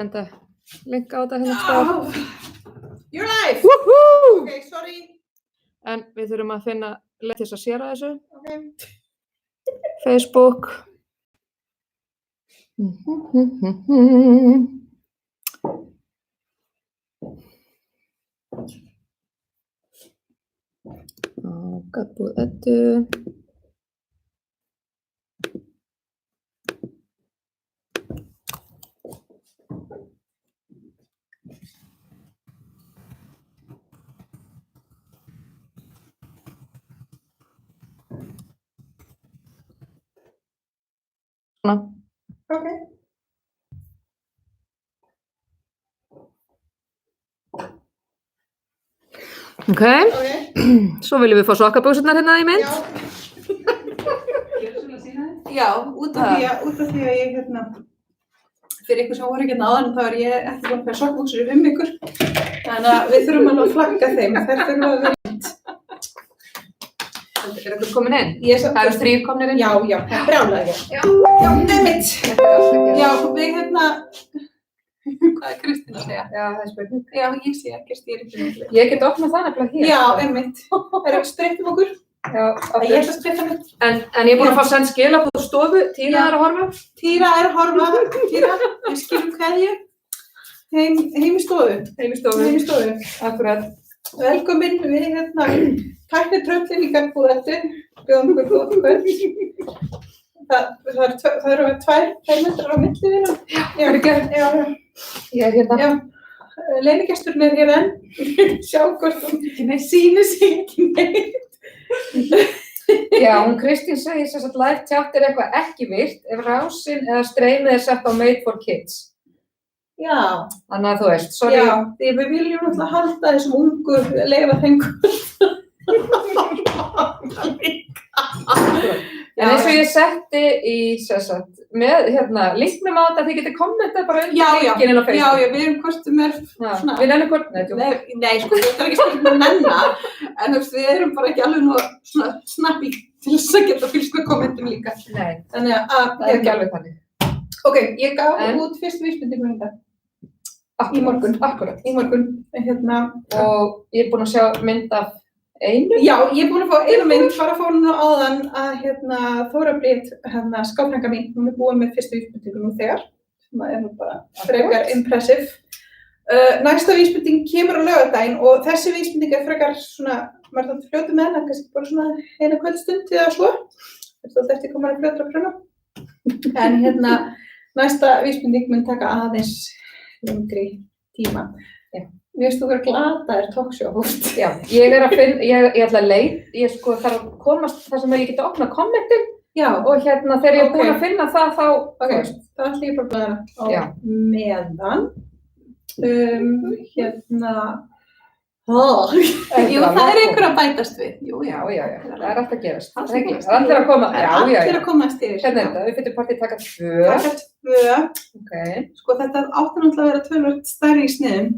Enda linka á þetta hérna stað. You're live! Woohoo! Okay, sorry. En við þurfum að finna leið til þess að séra þessu. Okay. Facebook. Gat búið Eddu. Okay. Okay. Svo viljum við fá sokkabuksurnar hérna í mynd. Já, út af því að ég fyrir ykkur sem voru ekki náðan þá ég ekki búin að færa sokkbuxur í ykkur. Þannig að við þurfum alveg að flagga þeim. Þær þurfum að vera mynd. Er eitthvað komin inn? Það eru 3 komnir inn? Já, það er brjálæði. Já, einmitt. Já, við hvað er Kristín að segja? Já, það er spurning. Já, ég sé ekki stýringin. Ég get opnað það nefnilega hér. Já, einmitt. Erum við streytum okkur? Já, ég ætla að streyta mig. En ég er búin að fá send skilabóð úr stofu. Týra er að horfa. Týra er að horfa. Týra, við skilum kveðju. Heim í stofu. Heim í stofu. Akkurat. Velkomin við tæknitröllin í Garðbúðettu. Bjóðum ykkur góð kvöld. Það eru 2 metrar á milli við hann. Já, það er ekki. Já. Ég er hérna. Já. Leinigesturinn er hér enn. Sjá hvort hún sýnir sig ekki neitt. Já, hún Kristín segir sem sagt live chat er eitthvað ekki virt ef rásin eða streymið er sett á Made for Kids. Já. Þannig að þú veist, sorry. Já, því við viljum náttúrulega halda þessum ungu leyfa þeim En eins og ég setti í með linknum á þetta, þið getið kommentað bara undir linkinn inn á Facebook. Já, við erum hvort sem er svona. Við nennum hvort, nei, sko, þetta er ekki spurning að nenna, en við erum bara ekki alveg nú svona snappi til þess að geta fylgst með kommentum líka. Nei, þannig að það er ekki alveg þannig. Ok, ég gaf út fyrstu vísbendingu þetta. Í morgun, akkurat, í morgun. Og ég er búin að sjá mynd af einu? Já, ég er búin að fá einu mynd, bara fór hún áðan að Þóra Brit, skáfrænka mín, hún er búin með fyrstu vísbendingu nú þegar, sem er nú bara frekar impressive. Næsta vísbending kemur á laugardaginn og þessi vísbending er frekar svona, maður þátt fljótu með hana, kannski bara svona eina kvöldstund eða svo. Þetta eftir komar að fljótra pröna. En næsta vísbending mun taka aðeins lengri tíma. Mér finnst þú vera glataðir talkshow-hóst. Já, ég er að finna, ég ætla að ég þarf að komast þar sem ég geti opnað kommentin. Já. Og þegar ég er búin að finna það þá, það ætla ég bara að blæða á meðan. Jú, það er einhver að bætast við. Jú, já, það er alltaf að gerast. Það er allir að koma. Það er allir að komast yfir. Hérna er þetta, við fyrir partið taka 2. Taka 2. Ok. Sko, þetta átti náttúrulega að vera tölvöld stærri í sniðum.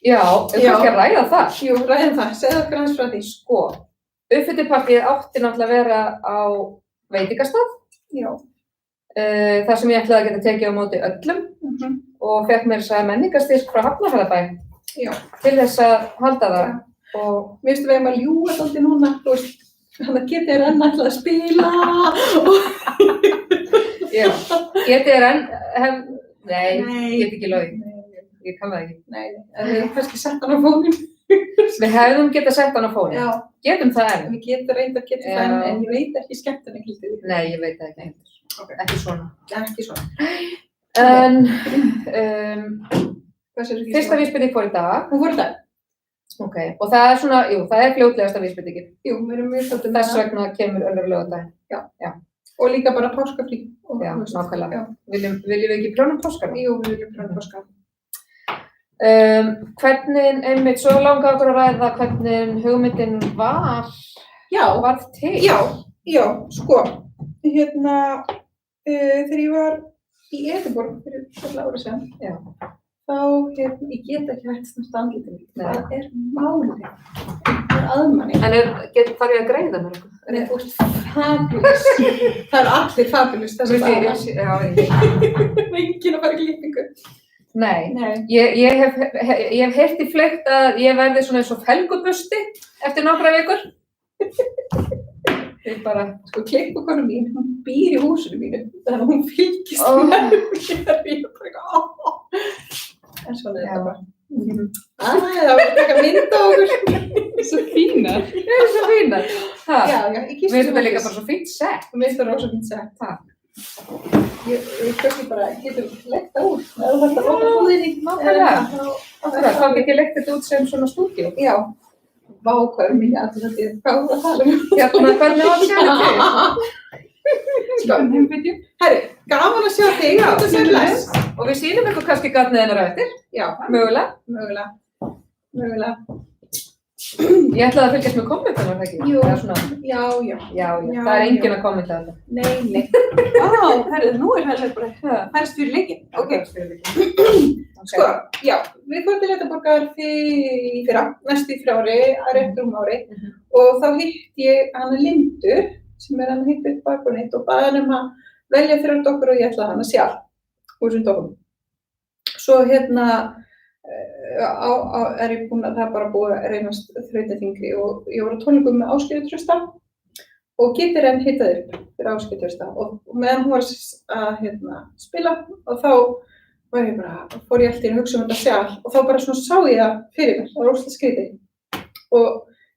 Já, við kannski að ræða það. Jú, ræðum það. Segðu okkur aðeins frá því. Sko, uppfylltipartíð átti náttúrulega að vera á veitingastað. Já. Þar sem ég ætlaði að geta tekið á móti öllum og fekk mér þess að menningarstyrk frá Hafnarfjarðarbæ til þess að halda það. Og mér finnst við að ljúga svolítið núna, þú veist, hann getið enn ætlað að spila. Já, getið enn, nei, get ekki lög. Ég kann það ekki. Nei, en við hefum kannski sett hann á fóninn. Við hefðum getað sett hann á fóninn. Já. Getum það enn. Við getum reyndar það enn, en ég veit ekki skemmtilega gildið. Nei, ég veit það ekki heldur. Okay. Ekki svona. Ekki svona. En, fyrsta vísbending fór í dag. Hún fór í dag? Ok, og það er svona, það er fljótlegasta vísbendingin. Jú, við erum mjög svolítið þess vegna kemur önnur laugardaginn. Já. Og líka bara páskafrí. Já, nákvæmlega. Viljum við ekki prjóna páskana? Jú, við viljum prjóna páskana. Hvernig, einmitt, svo langar okkur að ræða hvernig hugmyndin varð til? Já, sko, þegar ég var í Edinborg fyrir svolítið ára sem, þá, ég get ekki hægt snart andlitið mitt. Það er málið. Það er aðmanni. En þarf ég að greiða mér eitthvað? Nei, þú ert fabulous. Það eru allir fabulous þess að það. Já, enginn að fara í klippingu. Nei. Nei. Ég hef heyrt í fleygt að ég verði svona eins og felgubusti eftir nokkra vikur. Ég bara... Sko, klippukonu mín, hún býr í húsinu mínu, þannig að hún fylgist með mér. Ég bara eitthvað, En svona er þetta bara. Það var að taka mynd á okkur. Svo fínar. Ég er svo fínar. Já, ég kýst Mér finnst þetta líka bara svo fínt sett. Mér finnst það rosa fínt sett. Ég kannski bara getur leggt það út. Það er þetta að búðinni. Nákvæmlega. Þá get ég leggt þetta út sem svona stúdíó. Já. Vá, hvað er mikið allir þetta? Hvað er að tala um? Hérna, hvernig á að sjá þetta? Herri, gaman að sjá þig. Þetta sé bless. Og við sýnum ykkur kannski gatniðinnar eftir. Já. Mögulega. Ég ætlaði að fylgjast með kommentarnar, það ekki? Jú. Já. Já. Það er enginn að kommenta þetta. Nei. Herri, nú er það bara færst fyrir leikinn. Sko, já, við fórum til Letaborgar næstu í ári, rétt ári, og þá hitt ég hana Lindu, sem hann hitt upp bakgrunnitt og baði hann að velja 3 dokkur og ég ætlaði hana sjálf úr þessum dokkum. Svo er ég búin að það bara búið að reynast þrautaþyngri og ég var á tónleikum með Ásgerði Trausta og Gitter enn hittaði upp fyrir Ásgerði Trausta og meðan hún var að spila og þá var ég bara, fór ég alltaf að hugsa þetta sjálf og þá bara svona sá ég það fyrir mér, það var ógeðslega skrítið og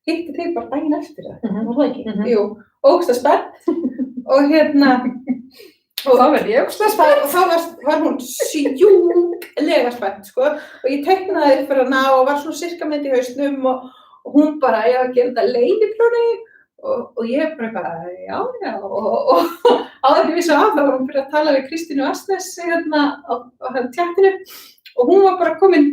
hitti þig bara daginn eftir það, var það ekki? Jú, ógeðslega spennt og þá verði ég ógeðslega spennt. Og þá var hún sjúklega spennt, sko, og ég teiknaði upp fyrir hana og var svona sirkamynd í hausnum og hún bara, ég var að gera þetta leyniplóni og ég bara já, og áður en ég vissi af það var hún byrjað að tala við Kristínu Asnes á tjattinu og hún var bara komin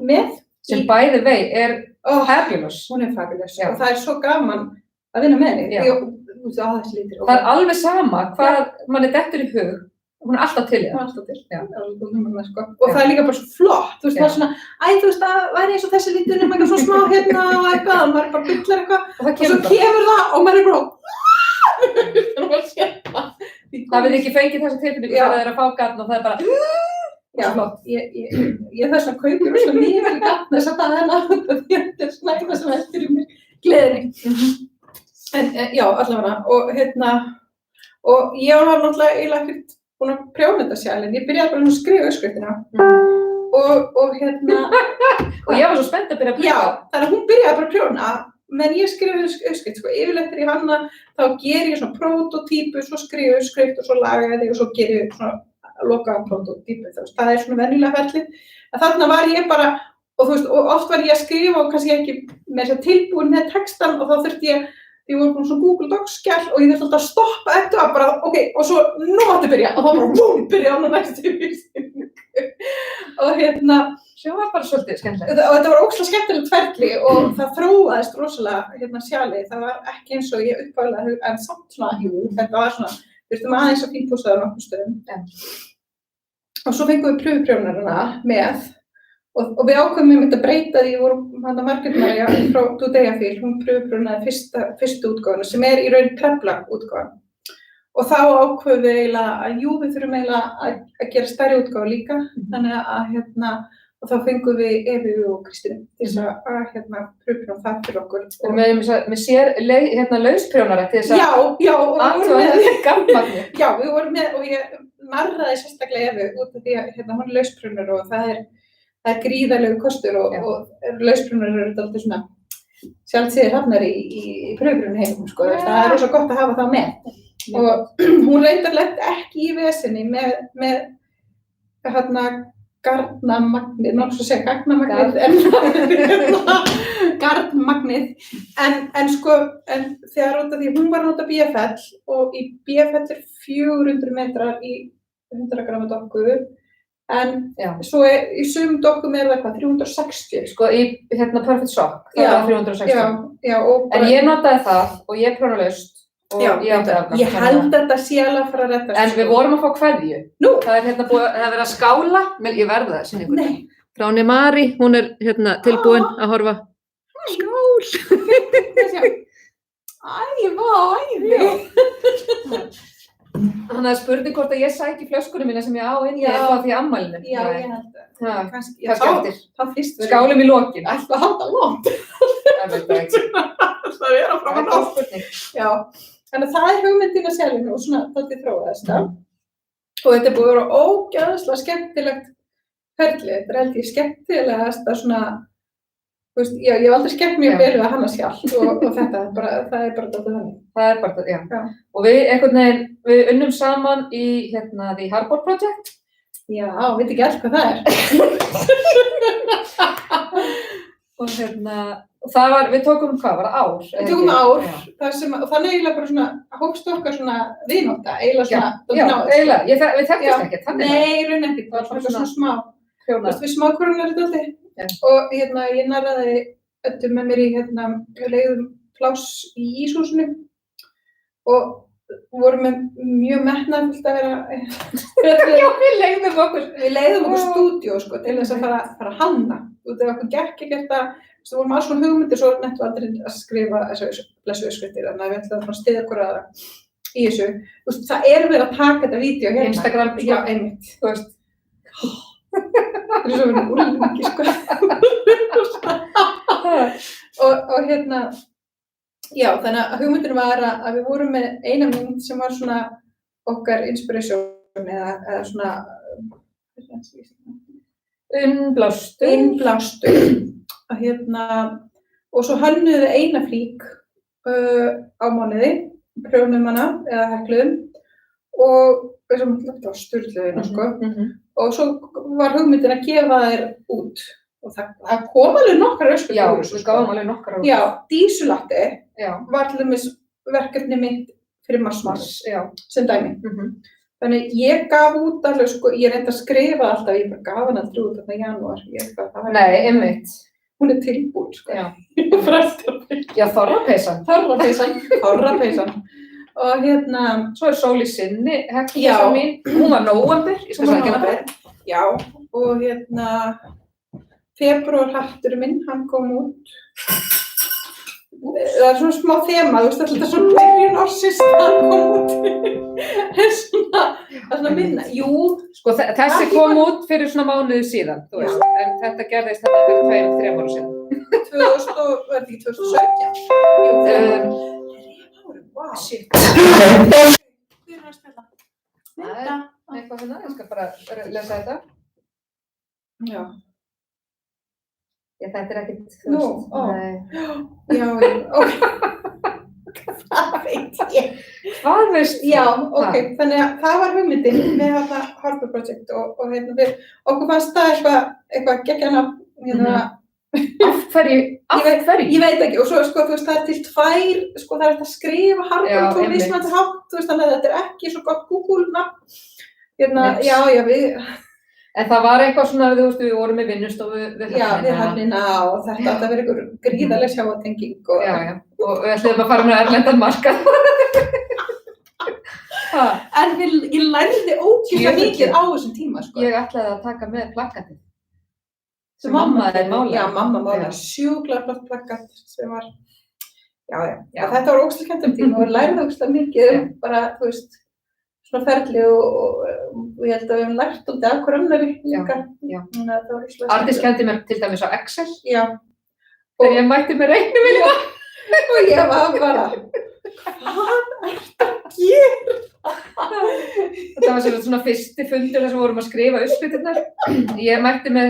með. Sem by the way er fabulous. Hún er fabulous og það er svo gaman að vinna með henni. Það er alveg sama hvað manni dettur í hug, hún er alltaf til í það. Hún er alltaf til, já. Og það er líka bara svo flott, þú veist, það er svona, það væri eins og þessi lítur nema eitthvað svo smá og eitthvað, og maður bara byllar eitthvað, og svo kemur það og maður er bara, það við ekki fengið þessa tilfinningu þegar það er að fá gatn og það er bara, já, ég þess að kaupir og svo mikið gatn þess að það þetta er svona eitthvað sem heldur í mér gleðinni. En já, allavega, og ég var náttúrulega eiginlega ekkert búin að prjóna þetta sjálf, en ég byrjaði bara að skrifa uppskriftina og og ég var svo spennt að byrja að prjóna. Já, þannig að hún byrjaði bara að prjóna, menn ég skrifaði uppskrift, sko, yfirleitt þegar ég hanna, þá ger ég svona prototípu, svo skrifa uppskrift og svo lagaði þig og svo ger ég svona lokaða prototípu, það er svona venjulega ferlið, en þarna var ég bara, og þú veist, og oft var ég að skrifa og kannski ekki með þess að tilbúin með textan og þá þurfti ég voru búin svona Google Docs skjall og ég þurfti alltaf að stoppa eftir að bara, ok, og svo nú máttu byrja og þá bara búm, byrja á næstu vísningu. Og sem var bara svolítið skemmtilegt. Og þetta var ógeðslega skemmtilegt ferli og það þróaðist rosalega sjálfið, það var ekki eins og ég uppálega, en samt svona, þetta var svona, þurftum aðeins að fínpússa það á nokkur stöðum. Og svo fengum við pröfuprjónarina með og við ákveðum að breyta því, vorum Margrét María frá Dudeyafíl, hún pröfuprjónaði fyrstu útgáfuna sem er í raun Trefla-útgáfan. Og þá ákveðum við eiginlega að við þurfum eiginlega að gera stærri útgáfu líka, þannig að og þá fengum við Evu og Kristínu til þess að pröfuprjóna það fyrir okkur. Og með sér lausprjónara til þess að athuga gagnmagnið. Já, við vorum með og ég narraði sérstaklega Evu út af því að hún er lausprjónar og það er gríðarlegur kostur og lausprjónar eru alltaf svona sjálfsíðir hrafnar í pröfuprjónu heimum, sko, það er rosa gott að hafa það með. Og hún reyndar lent ekki í vesinni með garnamagnið, náttúrulega að segja garnmagnið, en þegar út af því hún var að nota BFL og í BFL er 400 metrar í 100 grama dokku, en svo í sumum dokkum er það 360. Sko í Perfect Sock, það var 360. Já, en ég notaði það og ég prjóna laust. Ég held þetta sé alveg að fara að rettast. En við vorum að fá kveðju. Nú? Það er verið að skála, ég verða það, sinni ykkur. Nei. Frá Mari, hún er tilbúin að horfa. Skál! Æ, vá, æði. Þannig að spurning hvort að ég sæki flöskunum mína sem ég á inni Já. eða því ammælinu. Já, ég held Ha, að. Kannski kannski eftir. Það fyrst. Skálum í lokin. Ætla að halda langt. Það veit það ekki. Það er að fram Það að er ná. góð spurning. Já, þannig að það er hugmyndin að selja og svona þátti þróaðist það. Og þetta er búið að vera ógeðslega skemmtilegt ferli. Þetta er held ég skemmtilegast að svona, þú veist, já, ég hef aldrei skemmt mjög vel við að hanna sjálf og þetta, það er bara dálítið þannig. Það er bara það, já. Já. Og við einhvern veginn, við unnum saman í The Harbor Project. Já, veit ekki alls hvað það er. Og og það var, við tókum hvað, var það ár? Við tókum ár, Já. og þannig eiginlega bara svona, hófst okkar svona vinátta, eiginlega svona, Já, eiginlega, við þekkjumst ekkert, þannig. Nei, raun ekkert, það var bara svona smá, þú veist, við smákvörunar þetta alltaf. Og ég narraði Öddu með mér í, við leigðum pláss í íshúsinu og vorum með mjög metnaðfullt að vera, Já, við leigðum okkur stúdíó, sko, til þess að fara að hanna. Þú veist, ef okkur gekk ekkert að, við vorum alls svona hugmyndir, svo nettu aldrei að skrifa þessu blessu skriftir, þannig að við ætlaðum að styðja okkur aðra í þessu. Þú veist, það er verið að taka þetta vídeo hérna. Instagram, sko. Já, einmitt. Þú veist. Það er svo verið úrlengi, sko. og já, þannig að hugmyndin var að við vorum með eina mynd sem var svona okkar inspiration eða svona innblástur og og svo hönnuðum við eina flík á mánuði, prjónum hana eða hekluðum og þessum alltaf sturluðina, sko. Og svo var hugmyndin að gefa þær út og það kom alveg nokkrar öskur. Já, við gáðum alveg nokkrar. Já, dísulatti var til dæmis verkefni mitt fyrir mars sem dæmi. Þannig ég gaf út alveg, sko, ég reyndi að skrifa alltaf, ég bara gaf hann aldrei út þarna í janúar. Nei, einmitt. Hún er tilbúin, sko. Já, þorrapeysan. Og svo er Sól í sinni, hekluðan mín, hún var nóvember, ég skal segja hana. Já, og febrúarhatturinn minn, hann kom út. Það er svona smá þema, þú veist, þetta er svona byrjun ársins, hann kom út. Það er svona minna, jú. Sko, þessi kom út fyrir svona mánuði síðan, þú veist, en þetta gerðist þetta fyrir 2-3 ára síðan. 2017. Jú, Wow. Shit. Það er eitthvað hérna, ég skal bara lesa þetta. Já. Þetta er ekkert, þú Nú, veist. Nei. Já, það veit ég. Hvað veist? Já, ok, þannig að það var hugmyndin með þetta Harbor Project og okkur fannst það eitthvað geggjana, Af hverju? Ég veit ekki, og svo, sko, þú veist, það er til tvær, sko, það er hægt að skrifa Harbor og mismunandi hátt, þú veist, þannig að þetta er ekki svo gott Google-nafn. Já, við... En það var eitthvað svona, þú veist, við vorum með vinnustofu við Höfnina. Já, við Höfnina og þetta átti að vera einhver gríðarleg sjávartenging og... Já, og við ætlum að fara með erlendan markað. En ég lærði ógeðslega mikið á þessum tíma, sko. Ég ætlaði að taka með plakatið. Sem mamma er málað. Já, mamma málaði sjúklega flott plakat sem var, já. Þetta var ógeðslega skemmtilegt tíma og lærði ógeðslega mikið bara, þú veist, svona ferli og ég held að við hefum lært út af hver annari líka. Já. Arndís kenndi mér til dæmis á Excel. Já. Þegar ég mætti með reiknivél. Og ég var bara, hvað ertu að gera? Þetta var svona fyrsti fundur þar sem vorum að skrifa uppskriftirnar. Ég mætti með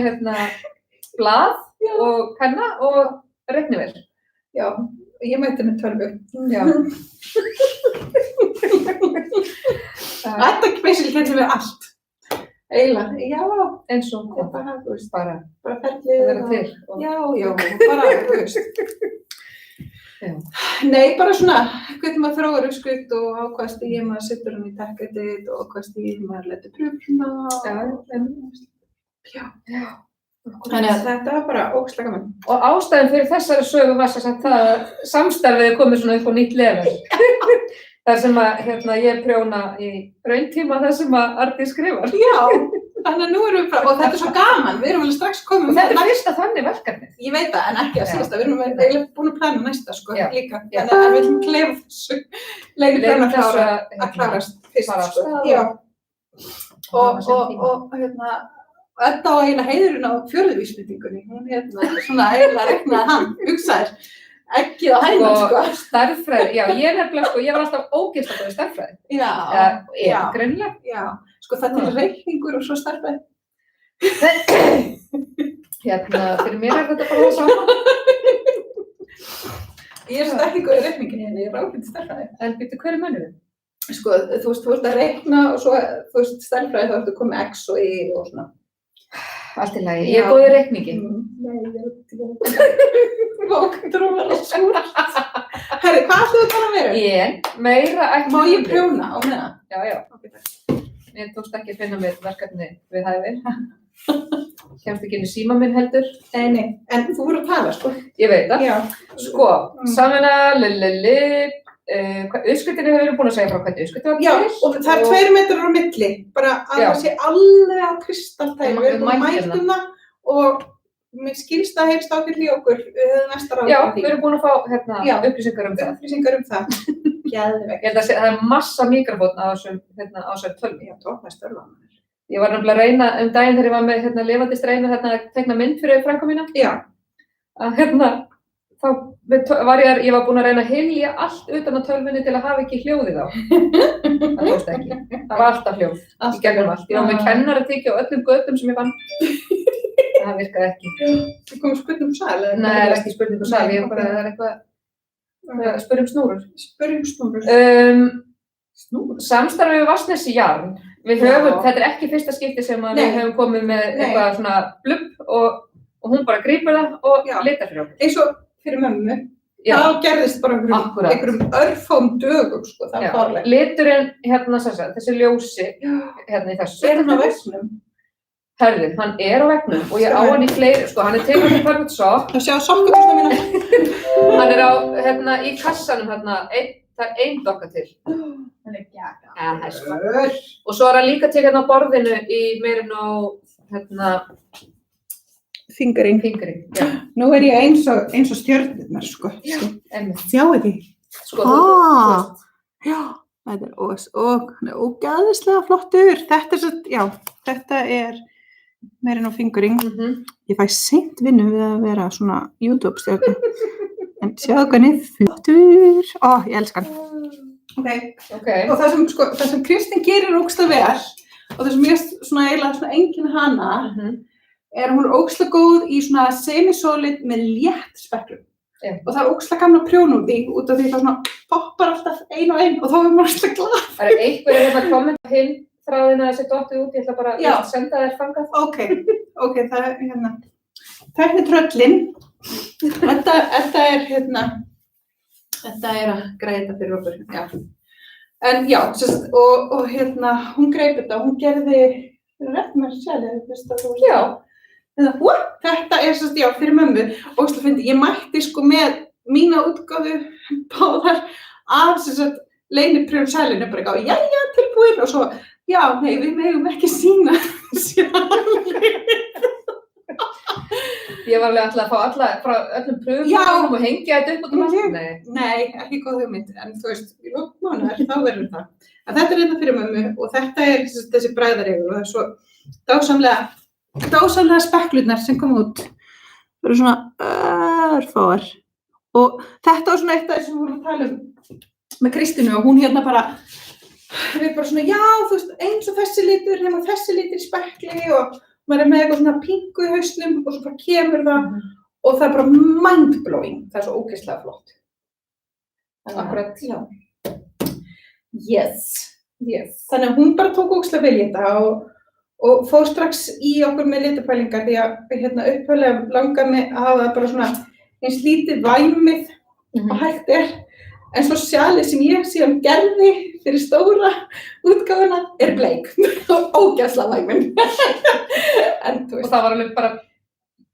blað og penna og reiknivél. Já, ég mætti með tölvu. Já. Þetta basically kenndi mér allt. Eiginlega, já. Eins og bara, þú veist, bara ferlið. Að vera til. Já, bara, þú veist. Nei, bara svona, hvernig maður þróar uppskrift og á hvaða stigi maður setur hann í tech-edit og á hvaða stigi maður letur pröfuna. Já. Þannig að þetta var bara ógeðslega gaman. Og ástæðan fyrir þessari sögu var sem sagt það að samstarfið er komið svona upp á nýtt level. Þar sem að ég prjóna í rauntíma þar sem að Arndís skrifar. Já, þannig að nú erum við bara, og þetta er svo gaman, við erum alveg strax komið með þetta. Þetta er fyrsta þannig verkefnið. Ég veit það, en ekki að síðasta, við erum eiginlega búin að plana næsta, sko, líka. Þannig að við ætlum að kleifa þessu leikni að klárast fyrst, Bara af sko. stað. Já. Það var sem Og tíma. hérna, Edda á eiginlega heiðurinn á fjórðu vísbendingunni. Hún svona eiginlega reknaði hann, hugsaðir, ekkið á hæðan, sko. Stærðfræði, já, ég nefnilega, sko, ég var alltaf ógeðslega góð í stærðfræði. Já, Greinilega. já. Sko það til reikningur og svo stærðfræði. Fyrir mér þetta bara það sama. Ég er ekki góð í reikningin en ég er ágætt í stærðfræði. En byrju, hver er mönnum? Sko, þú ert að reikna og svo, þú veist, stærðfræði þá ertu að koma með X og Y og svona. Allt í lagi, ég er góð í reikningi. Nei, ég er ekki Vókndur að vera súrt. Herri, hvað ætlaðu að tala meira? Meira ekki. Má ég prjóna á meðan? Já. Mér tókst ekki að finna mér verkefni við hæfi. Kemst ekki inn í síma minn heldur. Nei, en þú voru að tala, sko. Ég veit það. Já. Sko, samvinna, uppskriftinni hefur við búin að segja frá hvernig uppskriftin var til. Já, og það er 2 metrar á milli, bara að það sé alveg á kristaltæmi. Við erum búin að mæltum það og mér skilst að heyrst ákveðli í okkur næsta ráð. Já, við erum búin að fá upplýsingar um það. Upplýsingar um það. Geðveikt. Ég held að það er massa mikrofón á þessum tölvum. Já, tóknaði störfa. Ég var nefnilega að reyna daginn þegar ég var með lifandi streymi að teikna mynd fyrir frænku mína. Já. Að þá ég var búin að reyna að hylja allt utan á tölvunni til að hafa ekki hljóðið á. Það tókst ekki. Það var alltaf hljóð. Í gegnum allt. Ég var með kennaratyggju á öllum götum sem ég fann. Það virkaði ekki. Það kom spurning sal? Nei, það er ekki spurning sal. Það er eitthvað spurning snúrur. Spurning snúrur. Samstarfið við Vatnsnes Jarn. Þetta er ekki fyrsta skipti sem við höfum komið með eitthvað svona blubb og hún bara grípur það og litar fyrir okkur. Eins og fyrir mömmu. Það gerðist bara einhverjum örfám dögum, sko, það var farlegt. Liturinn, þessi ljósi, í þessu. Er hann á veggnum? Herðu, hann er á veggnum og ég á hann í fleiri, sko, hann er tekið til Perfect Shop. Það sjá samgöfuna mína. Hann er í kassanum, það er 1 dokka til. Hann er gæta. Og svo er hann líka tekið á borðinu í meirinn á, Fingering. Já. Nú er ég eins og stjörnurnar, sko. Já, einmitt. Sjáu þið? Sko, Já, þetta er hann er ógeðslega flottur. Þetta er meirinn á fingering. Ég fæ seint vinnu við að vera svona YouTube-stjörnum. En sjáu hvernig flottur. Ég elska hann. Okay. Og það sem Kristín gerir ógeðslega vel og það sem ég svona eiginlega svona enginn hana er hún ógeðslega góð í svona semi-solid með létt speklum. Og það er ógeðslega gaman að prjóna úr því út af því það svona poppar alltaf ein og ein og þá er maður alltaf glað. Það er einhverjir kommenta hinn þráðina að þessi dottið út, ég ætla bara að senda þér fangað. Ok, það er Tækni tröllin. Þetta er að græða fyrir okkur, En og hún greip þetta, hún gerði rétt með sjálf, þetta er fyrir mömmu og ég mætti sko með mína útgáfu báðar af leyniprjón sælinu, bara jæja, tilbúin og svo, við megum ekki sýna sjálf. Ég var alveg alltaf að fá alla frá öllum pröfum og hengja þetta upp út allt. Nei, ekki góð hugmynd, en þú veist, í lok mánaðar, þá verður það. En þetta er þetta fyrir mömmu og þetta er þessi bræðareigur og það er svo dásamlega speklurnar sem kom út. Það eru svona örfáar. Og þetta var svona eitt af þess sem við vorum að tala með Kristínu og hún bara, við bara svona, þú veist, eins og þessi litur, nema þessi litur í spekli og maður er með eitthvað svona pingu í hausnum og svo bara kemur það og það er bara mind-blowing. Það er svo ógeðslega flott. Akkurat. Yes. Þannig að hún bara tók ógeðslega vel í þetta og fór strax í okkur með litapælingar því að upphaflega langar mig að hafa það bara svona eins lítið væmið og hægt er. En svo sjalið sem ég síðan gerði fyrir stóra útgáfuna er bleik og ógeðslega væmin. Og það var alveg bara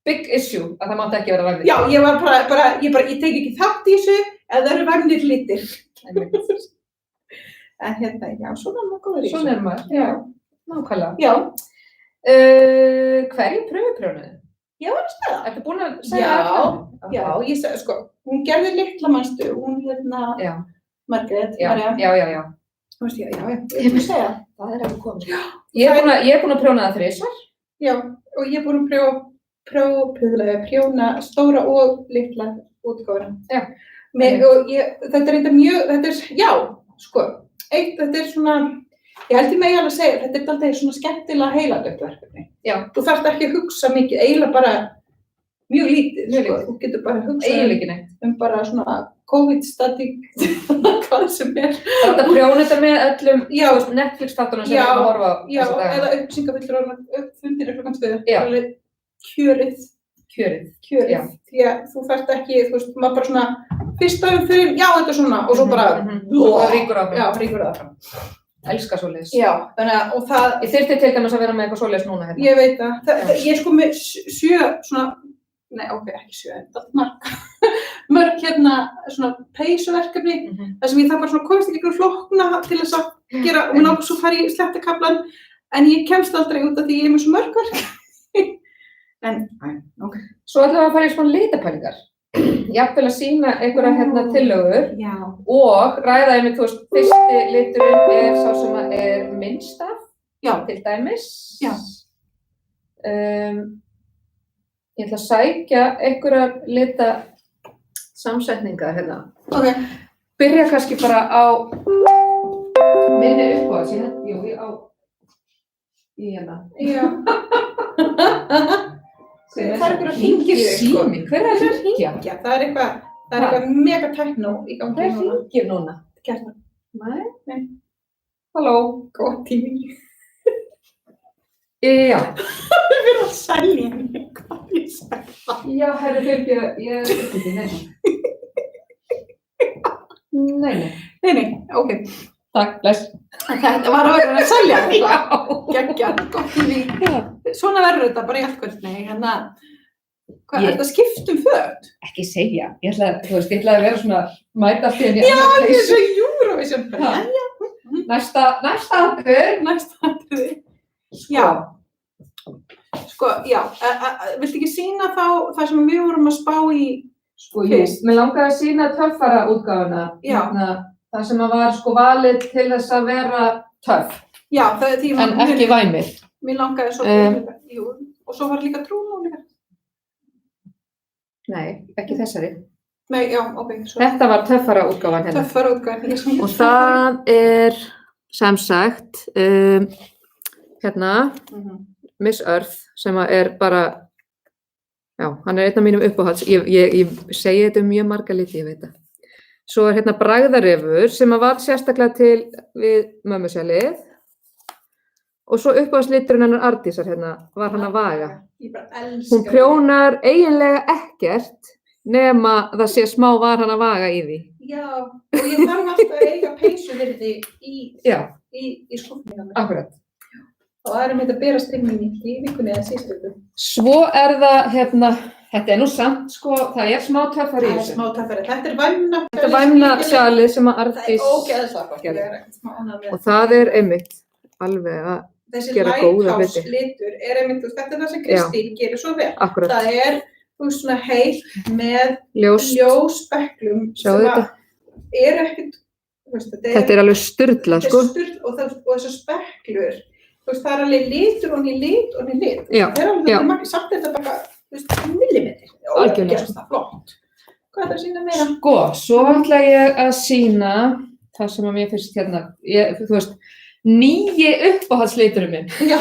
big issue að það mátti ekki vera væmið. Já, ég var ég tek ekki þátt í þessu eða það eru væmnir litir. En svona er maður góður í þessu. Svona er maður, nákvæmlega. Já. Hverju pröfuprjónuðu? Ég var að segja það. Ertu búin að segja það? Já, ég segi, sko, hún gerði litla manstu, hún Margrét, Marja. Já. Þú veist, já, ég vil segja. Það er alveg komið. Ég er búin að prjóna það 3 svar. Já, og ég er búin að prjóna stóra og litla útgáfuna. Já. Og þetta er eitthvað mjög, þetta er svona, ég held ég megi alveg að segja, þetta er alltaf svona skemmtilega heiladautt verkefni. Já. Þú þarft ekki að hugsa mikið, eiginlega bara mjög lítið, Þú getur bara að hugsa bara svona COVID-statík, hvað sem er. Þetta prjóna þetta með öllum Netflix-þáttunum sem við erum að horfa á. Já, eða upplýsingafullur og uppfundir klukkan 2. Já. Kjörið. Já. Því að þú þarft ekki, maður bara svona, fyrst daginn fyrir, já, þetta er svona, og svo bara, og ríkur áfram. Já, ríkur áfram. Elskar svoleiðis. Já, þannig að, og það... Ég þyrfti til dæmis að vera með eitthvað svoleiðis núna hérna. Ég veit það. Ég er sko með 7 svona, nei, ok, ekki 7, mörg hérna svona peysuverkefni, þar sem ég þarf bara svona komast ekki einhverjum flokkna til þess að gera, og náttúrulega svo fari ég í slettakaflan, en ég kemst aldrei út af því ég er með svo mörg verkefni. En, ok. Svo ætlum við að fara í svona litapælingar. Jafnvel að sýna einhverja hérna tillögur. Já. Og ræða einmitt, þú veist, fyrsti liturinn er sá sem að er minnst af. Já. Til dæmis. Já. Ég ætla að sækja einhverjar lita samsetningar hérna. Ok. Byrja kannski bara á minni uppáhalds. Í hérna. Já. Það er einhverja hringir sími. Hver er að hringja? Það er eitthvað mega techno í gangi núna. Hver hringir núna? Kjartan. Nei. Halló. Góð tími. Já. Við erum að selja henni. Hvað ég sagði það? Já, herri fyrir ég er uppið Nei, ok. Takk, bless. Þetta var að vera að selja henni. Já. Geggjað, gott tími. Svona verður þetta bara í allt hvernig, hérna, hvað, er þetta skiptum föt? Ekki segja, ég ætla að vera svona mæta allt í henni. Já, ég er svo Eurovision, Næsta atriði. Já, viltu ekki sýna þá það sem við vorum að spá í fyrst? Mér langaði að sýna töffara útgáfuna, það sem var valið til þess að vera töff. Já, það er tíma. En ekki væmið. Mér langaði svo og svo var líka trúna líka. Nei, ekki þessari. Nei, já, ok. Þetta var töffara útgáfan hérna. Töffara útgáfan. Og það er sem sagt hérna Miss Earth sem er bara, já, hann er einn af mínum uppáhalds. Ég segi þetta mjög marga liti, ég veit það. Svo er hérna bragðarefur sem var sérstaklega til við mömmuselið. Og svo uppáhaldsliturinn hennar Ardísar hérna var hann að vaga. Hún prjónar eiginlega ekkert nema það sé smá var hann að vaga í því. Já, og ég þarf alltaf að eiga peysuvirði í skúfnum. Akkurat. Og það er með að berast inn í vikunni eða síðstöku. Svo er það hérna, þetta er nú samt það er smá töffari í þessu. Smá töffari, þetta er væmna. Þetta er væmna sjalið sem að Ardís gerði. Og það er einmitt alveg að gera góða hluti. Þessi lighthouse-litur er einmitt, þetta er það sem Kristín gerir svo vel. Akkurat. Það er svona heilt með ljósspeklum sem eru ekkert, þetta er alveg sturlað, sko. Og þessar speklur, það er alveg litur og lit og lit. Já, það er alveg margir samt þetta bara, millimetri. Algjörlega. Flott. Hvað er það að sýna meira? Sko, svo ætla ég að sýna það sem að mér finnst hérna, þú veist, nýji uppáhaldsliturinn minn. Já.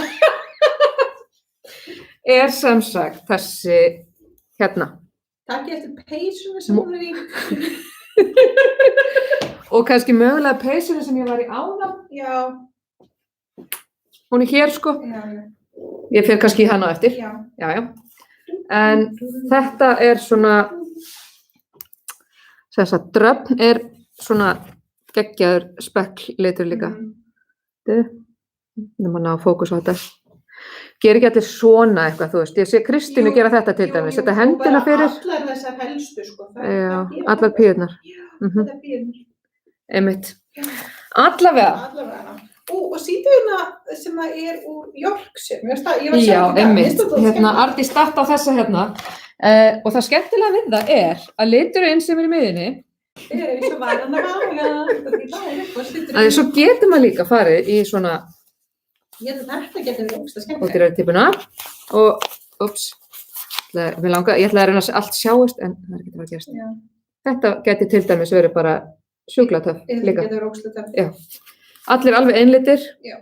Er sem sagt þessi hérna. Takk eftir peysunni sem hún er í. Og kannski mögulega peysunni sem ég var í áðan. Já. Hún er hér, sko. Já. Ég fer kannski í hana á eftir. Já. Já. En þetta er svona, sem sagt, dröfn er svona geggjaður spekklitur líka. Nú maður ná fókus á þetta. Ger ekki allir svona eitthvað, þú veist. Ég sé Kristínu gera þetta til dæmis. Þetta hendina fyrir. Allar þessar helstu, sko. Já, allar píurnar. Þetta er píurnar. Einmitt. Allavega. Og síðuna sem það er úr Yorkshire. Já, einmitt. Ardís datt á þessa hérna. Og það skemmtilega við það er að liturinn sem er í miðjunni eins og varan að vaga. að svo getur maður líka farið í svona Þetta getur við ógsta skemmtilegt. ódýrari og ég ætla að reyna að allt sjáist en það er ekki að gerast. Já. Þetta geti til dæmis verið bara sjúklega töff líka. Þetta getur ógsta töff. Já. Allir alveg einlitir. Já.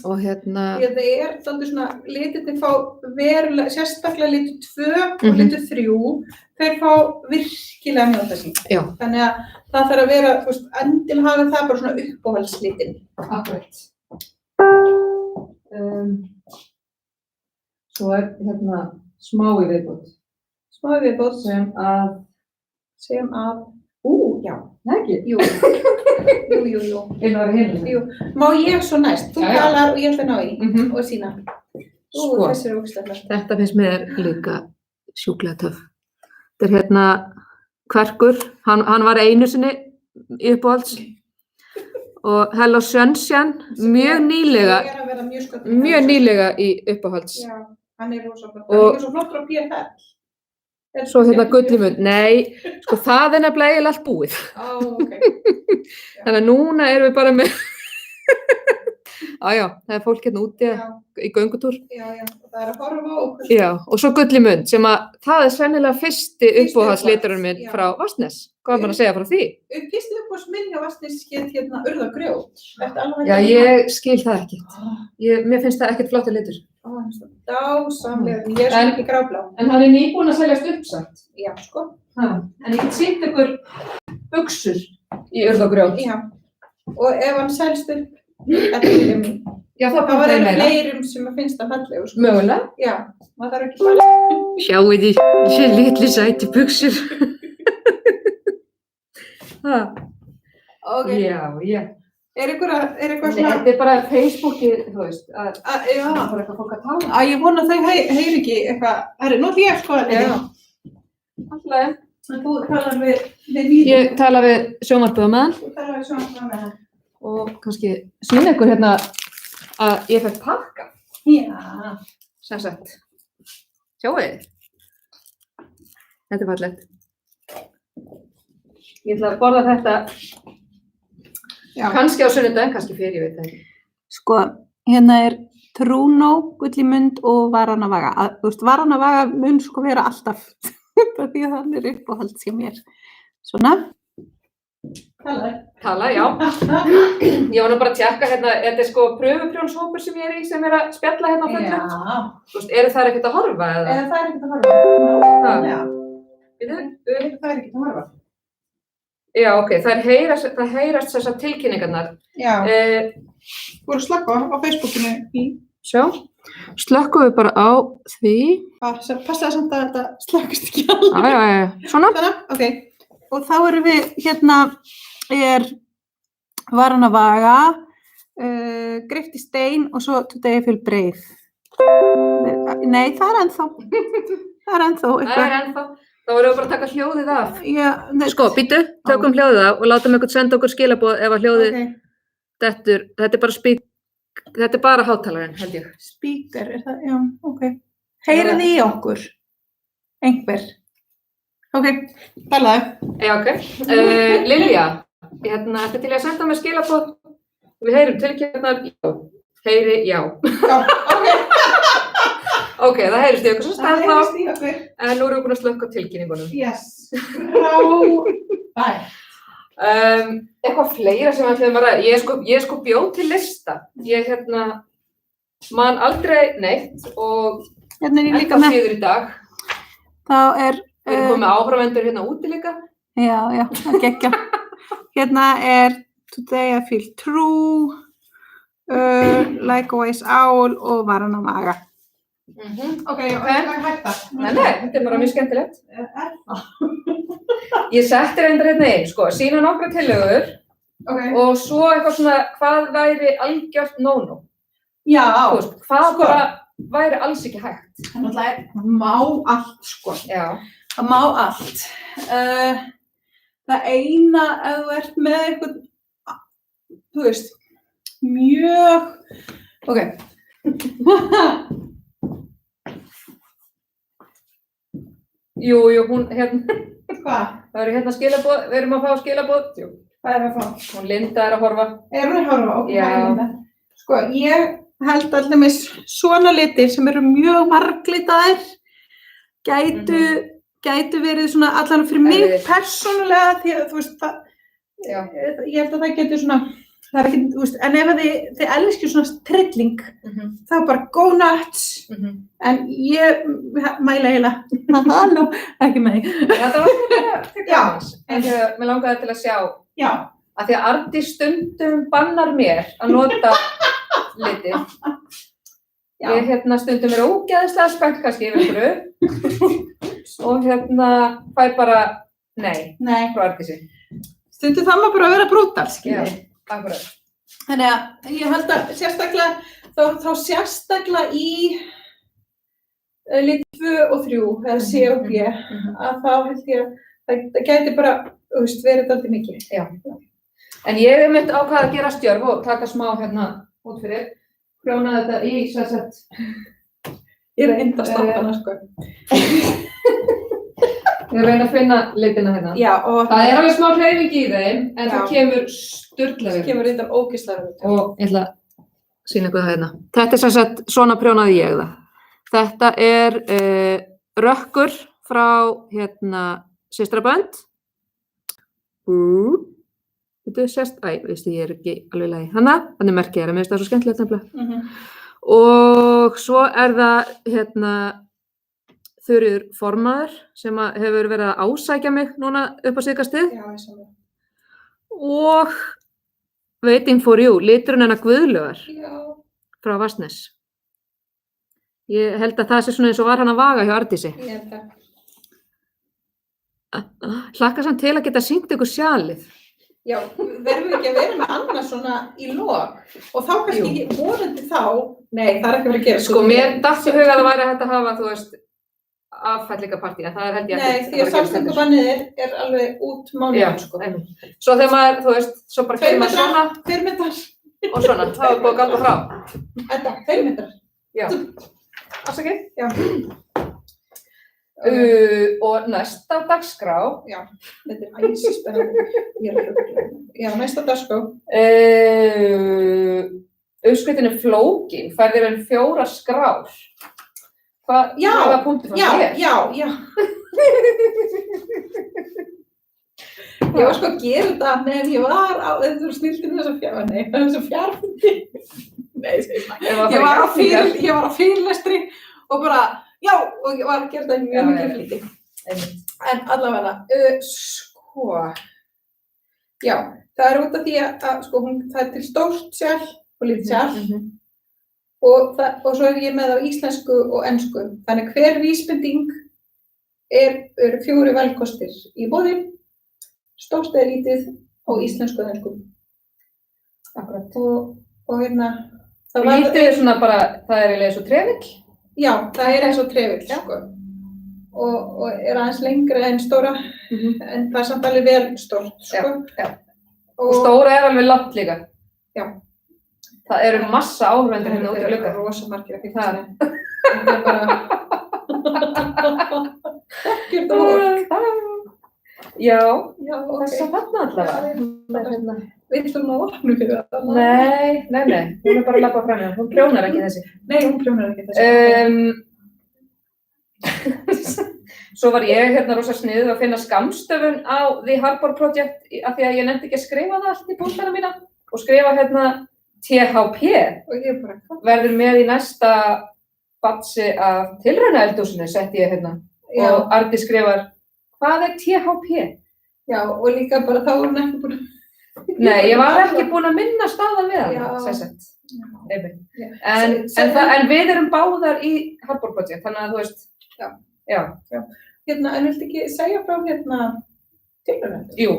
Og Það svolítið svona, litirnir fá verulega, sérstaklega litur 2 og litur 3, þeir fá virkilega njóta sín. Já. Þannig að það þarf að vera, þú veist, endilega hafa það bara svona uppáhaldslitin. Akkurat. Svo smái viðbót. Smái viðbót. Sem að, já. Nei ekki? Jú. Jú. Var Jú. Má ég svo næst? Þú talar og ég ætla að ná í og sína. Sko, Þessi er ógeðslega. Þetta finnst mér líka sjúklega töff. Þetta er Kverkur, hann var einu sinni í uppáhalds og Hello Sunshine, mjög nýlega í uppáhalds. Já, hann er rosa flott. Hann er svo flottur á PFL. Svo Gullimund, nei, sko það er nefnilega eiginlega allt búið. Okay. Þannig að núna erum við bara með, það er fólk úti í göngutúr. Já, og það er að horfa á okkur. Já, og svo Gullimund sem það er sennilega fyrsti uppáhaldsliturinn minn frá Vatnsnes. Hvað er maður að segja frá því? Fyrsti uppáhalds minn hjá Vatnsnes hét Urðargrjót. Já, ég skil það ekkert. Mér finnst það ekkert flottur litur. Dásamlega, ég er ekki gráblá. En hann er nýbúinn að seljast uppsagt. Já, sko. En ég get sýnt ykkur buxur í Urðargrjót. Já, og ef hann selst upp, þetta er mín. Já, það var fleirum sem finnst það fallegu. Sko. Mögulega. Já, maður þarf ekki bara. Sjáu þið, þessi litli sæti buxur. Ok. Já. Er eitthvað svona... Þetta er bara Facebookið, þú veist, já. Það er eitthvað fólk að tala. Ég vona að þau heyri ekki eitthvað. Nú hlýjar sko. Já. Alltaf. En þú talar við vídeó. Ég tala við sjónvarpið á meðan. Þú talar við sjónvarpið á meðan. Og kannski sýna ykkur að ég fekk pakka. Já. Sem sagt. Sjáu þið. Þetta er fallegt. Ég ætla að borða þetta. Já. Kannski á sunnudaginn, kannski fyrir, ég veit það ekki. Sko, hérna er Trúnó, Gullimund og Varan að vaga. Þú veist, Varan að vaga mun sko vera alltaf. Því að það er uppáhald sem mér. Svona. Tala, já. Ég var nú bara að tjekka hérna, þetta er sko pröfuprjónshópur sem ég er í sem er að spjalla hérna á fullu. Já. Þú veist, eru þær ekkert að horfa eða? Það er ekkert að horfa. Já. Það er ekkert að horfa. Já, ok, það heyrast þessar tilkynningarnar. Já, þú voru að slökkva á Facebookinu í... Sjá, slökkum við bara á því. Passaði samt að þetta slökkist ekki alveg. Já, svona. Svona, ok. Og þá erum við, hérna, Varan að vaga, Greift í stein og svo Today I feel brave. Nei, það er ennþá. Það er ennþá. Þá vorum við bara að taka hljóðið af. Já, sko, býtu, tökum hljóðið af og látum ykkur senda okkur skilaboð ef að hljóðið dettur. Þetta er bara hátalarinn, held ég. Speaker, er það? Já, ok. Heyrið í okkur. Einhver. Ok, talaðu. Já, ok. Lilja, ertu til að senda mér skilaboð? Við heyrum tilkynningarnar, já. Heyri, já. Já, ok. Ok, það heyrist í okkur svo stærð þá. Það heyrist í okkur. En nú erum við búin að slökka á tilkynningunum. Yes. Frábært. Eitthvað fleira sem við ætlum að ræða. Ég er sko bjóð til lista. Ég man aldrei neitt og eitthvað síður í dag. Þá er... Við erum komið með áhorfendur hérna úti líka. Já, það gekkja. Hérna er Today I feel true, Likewise Owl og Varan að vaga. Ok, og það er hægt það. Nei, þetta er bara mjög skemmtilegt. Ég setti reyndar hérna inn, sko, sína nokkra tillögur og svo eitthvað svona, hvað væri algjört no-no? Já. Þú veist, hvað bara væri alls ekki hægt? Það má allt, sko. Já. Það má allt. Það eina, ef þú ert með eitthvað, þú veist, mjög, Jú, hún, hérna. Hvað? Það eru hérna skilaboð, við erum að fá skilaboð. Jú. Hvað er að fá? Hún Linda er að horfa. Er hún að horfa? Ok, Já. hvað er Linda? Sko, ég held allir svona litir sem eru mjög marglitaðir gætu verið svona allan fyrir mig persónulega því að þú veist það, ég held að það getur svona, það er ekki, þú veist, en ef þið elskir svona trilling, þá bara go nuts, en ég mæla eiginlega, halló, ekki með þig. Þetta var ekki gaman, en mér langaði til að sjá, að því að Arndís stundum bannar mér að nota liti. Ég stundum er ógeðslega spennt kannski yfir ykkur og fæ bara nei frá Arndísi. Stundum það má bara vera brútal, skiljið. Já, akkurat. Þannig að ég held að sérstaklega, þá sérstaklega í lit 2 og 3, eða C og B, að þá held ég að það gæti bara, þú veist, verið dálítið mikið. Já. En ég hef myndi ákvað að gera stjörf og taka smá út fyrir. Prjóna þetta í sett. Ég reyndi að stoppa hana, sko. Ég reyna að finna litina hérna. Já, og það er alveg smá hreyfing í þeim, en það kemur sturglega út. Það kemur reyndar ógeðslega út. Og ég ætla að sýna ykkur það hérna. Þetta er sem sagt, svona prjónaði ég það. Þetta er rökkur frá systrabönd. Þetta sést, veistu, ég er ekki alveg lagi. Þannig merkið er að mér finnst það svo skemmtilegt nefnilega. Og svo er það Þuríður formaður sem hefur verið að ásækja mig núna upp á síðkastið. Já, ég sá það. Og Waiting for you, liturinn hennar Guðlaugar frá Vatnsnes. Ég held að það sé svona eins og var hann að vaga hjá Arndísi. Ég held að. Hlakka samt til að geta sýnt ykkur sjalið. Já, verðum við ekki að vera með annað svona í lok og þá kannski ekki vorandi þá, nei, það er ekki verið að gera. Sko, mér datt í huga að það væri hægt að hafa, þú veist, affællingapartí, en það er held ég ekki. Nei, því að samstængubannið er alveg út mánuðum, sko. Já, svo þegar maður, þú veist, svo bara gerir maður svona. 2 metrar. Og svona, það var búið að ganga frá. Þetta, 2 metrar. Já. Afsakið? Já. Og næsta dagskrá. Já, þetta er æsispennandi. Já, næsta dagskrá. Uppskriftin er flókin, færðir en 4 skrár. Hvað var punktur frá þér? Já. Ég var sko að gera þetta meðan ég var á, þú snildi með þessa fjárfundi. Nei, ég var á fyrirlestri og bara, og ég var að gera þetta mjög mikið flýti. En allavega, sko, já, það er út af því að sko, það er til stórt sjal og lítið sjal. Og svo er ég með á íslensku og ensku. Þannig hver vísbending eru 4 valkostir í boði, stórt eða lítið og íslensku og ensku. Akkurat. Og lítið er svona bara, það er eiginlega eins og trefill? Já, það er eins og trefill, sko. Og er aðeins lengra en stóra, en það er samt alveg vel stórt, sko. Já. Og stóra er alveg langt líka. Já. Það eru massa áhörvendur hérna út í glugga. Það eru rosa margir að fylgja það. Það er bara... Ekkert orð. Já, þess að þarna allavega. Viltu hún að opna fyrir það? Nei. Hún er bara að labba fram hjá. Hún prjónar ekki þessi. Nei, hún prjónar ekki þessi. Svo var ég rosa sniðug að finna skammstöfun á The Harbor Project af því að ég nefndi ekki að skrifa það allt í bústana mína og skrifa THP verður með í næsta batsi af tilraunaeldhúsinu, setti ég og Arndís skrifar, hvað er THP? Já, og líka bara þá var hún ekki búin að... Nei, ég var ekki búin að minna staðan við hana, sessett. En við erum báðar í Harbor Project, þannig að þú veist... Já. En viltu ekki segja frá tilraunaeldhúsinu? Jú.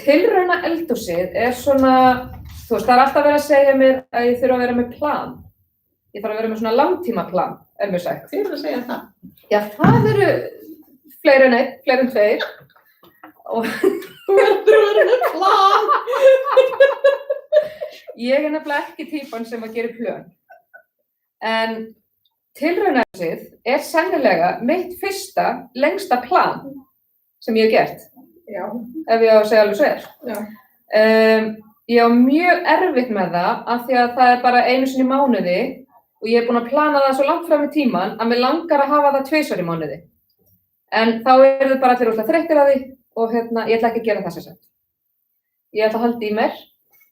Tilraunaeldhúsið er svona... Þú veist, það er alltaf verið að segja mér að ég þurfa að vera með plan. Ég þarf að vera með svona langtímaplan, er mér sagt. Hver er að segja það? Já, það eru fleiri en 1, fleiri en 2. Og þú verður að vera með plan. Ég er nefnilega ekki típan sem að gera plön. En tilraunasið sennilega mitt fyrsta, lengsta plan sem ég hef gert. Já. Ef ég á að segja alveg svo Já. Ég á mjög erfitt með það af því að það bara einu sinni í mánuði og ég búin að plana það svo langt fram í tíman að mér langar að hafa það 2 sinnum í mánuði. En þá eru þau bara allir óslega þreyttir að því og ég ætla ekki að gera það sem sagt. Ég ætla að halda í mér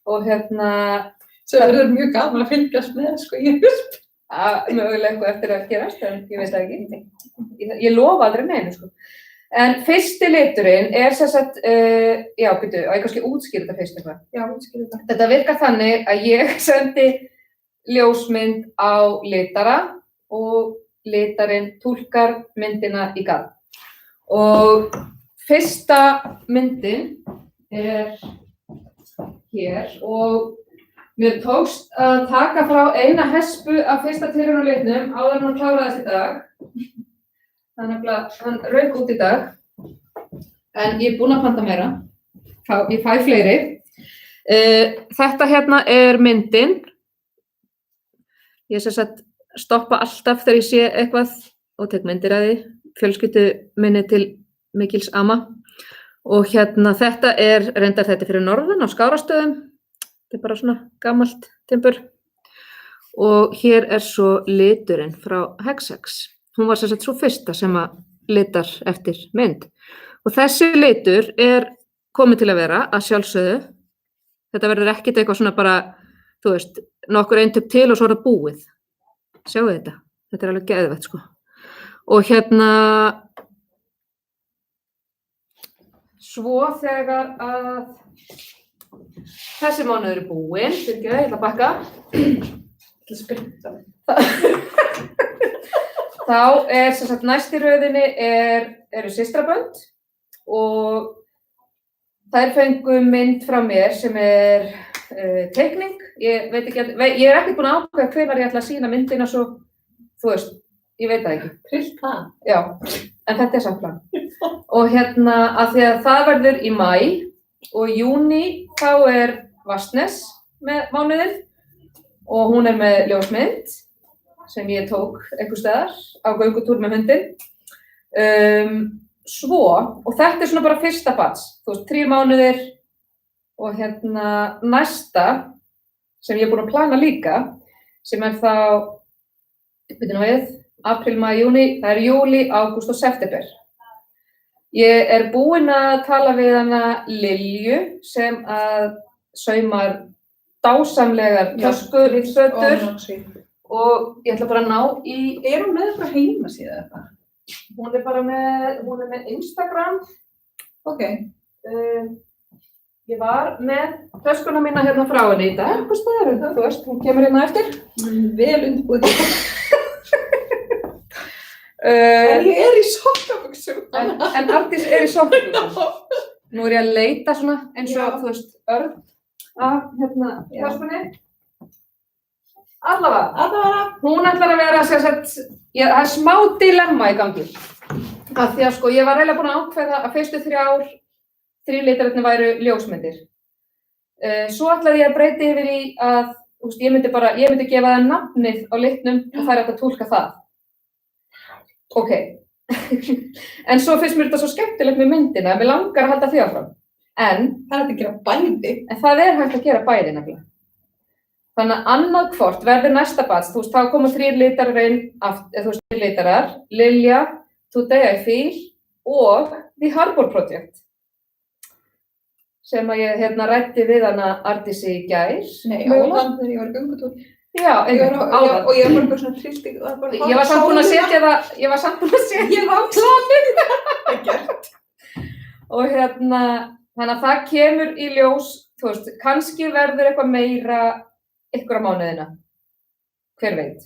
og Svo verður mjög gaman að fylgjast með, sko, ég veist. Mögulega eitthvað eftir að gerast, en ég veist það ekki. Ég lofa aldrei neinu, sko. En fyrsti liturinn sem sagt, já, byrju, og ég kannski útskýra þetta fyrst eitthvað. Já, útskýra þetta. Þetta virkar þannig að ég sendi ljósmynd á litara og litarinn túlkar myndina í garð. Og fyrsta myndin hér og mér tókst að taka frá eina hespu af fyrsta tilraunalitnum áður en hún kláraðist í dag. Þannig að hann rauk út í dag. En ég búin að panta meira. Ég fæ fleiri. Þetta hérna myndin. Ég sem sagt stoppa alltaf þegar ég sé eitthvað og tek myndir af því. Fjölskyldu minni til mikils ama. Og þetta reyndar þetta fyrir norðan á Skárastöðum. Þetta bara svona gamalt timbur. Og hér svo liturinn frá Hexax. Hún var sem sagt svo fyrsta sem að litar eftir mynd. Og þessi litur kominn til að vera að sjálfsögðu. Þetta verður ekkert eitthvað svona bara, þú veist, nokkur eintök til og svo það búið. Sjáu þetta? Þetta alveg geðveikt, sko. Og svo þegar að þessi mánuður búinn, ég ætla að bakka. Ég ætla að spyrta mig. Þá sem sagt næst í röðinni eru systrabönd og þær fengu mynd frá mér sem teikning. Ég veit ekki, ég ekki búin að ákveða hvenær ég ætla að sýna myndina svo, þú veist, ég veit það ekki. Trillt plan. Já, en þetta samt plan. Og að því að það verður í maí og í júní þá Vatnsnes með mánuðinn og hún með ljósmynd sem ég tók einhvers staðar á göngutúr með hundinn. Svo, og þetta svona bara fyrsta batch, þú veist, 3 mánuðir og næsta sem ég búin að plana líka, sem þá, byrjum við, apríl, maí, júní, það júlí, ágúst og september. Ég búin að tala við hana Lilju sem að saumar dásamlegar töskufötur. Og ég ætla bara að ná í... hún með frá heimasíðu eða? Hún bara með Instagram. Ok. Ég var með töskuna mína frá henni í dag. Hvers það þú veist, hún kemur hérna eftir. Vel undirbúið. En ég í sokkabuxum. En Arndís í sokkabuxum. Nú ég að leita svona eins og, þú veist, Örn af töskunni. Allavega, hún ætlar að vera sem sagt, það smá dilemma í gangi. Af því að sko, ég var eiginlega búin að ákveða að fyrstu 3 litarnir væru ljósmyndir. Svo ætlaði ég að breyta yfir í að, þú veist, ég myndi gefa það nafnið á litnum og þær ætla að túlka það. Ok. En svo finnst mér þetta svo skemmtilegt með myndina, mér langar að halda því áfram. En það hægt að gera bæði. En það hægt að gera bæði nefnilega. Þannig að annað hvort verður næsta batch, þú veist, þá koma 3 litarar inn, þú veist, 3 litarar, Lilja, Today I Feel og The Harbor Project. Sem að ég ræddi við hana Arndísi í gær. Nei, áðan þegar ég var í göngutúr. Já, áðan. Og ég var bara svona trillt, ég var samt búin að setja það, ég var á planið. Það gert. Og þannig að það kemur í ljós, þú veist, kannski verður eitthvað meira ykkur á mánuðina, hver veit.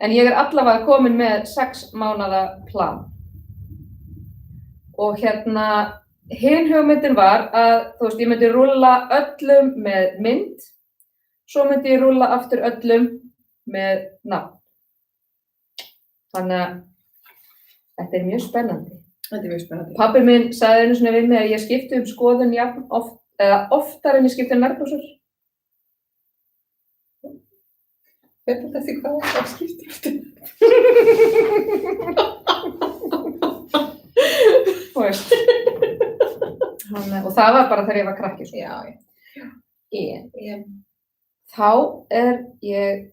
En ég allavega komin með 6 mánaða plan. Og hin hugmyndin var að, þú veist, ég myndi rúlla öllum með mynd, svo myndi ég rúlla aftur öllum með nafn. Þannig að þetta mjög spennandi. Þetta mjög spennandi. Pabbi minn sagði einu sinni við mig að ég skipti skoðun oftar en ég skipti nærbuxur. Þetta því hvað það skiptir eftir. Þú veist. Og það var bara þegar ég var krakki, sko. Já. Þá ég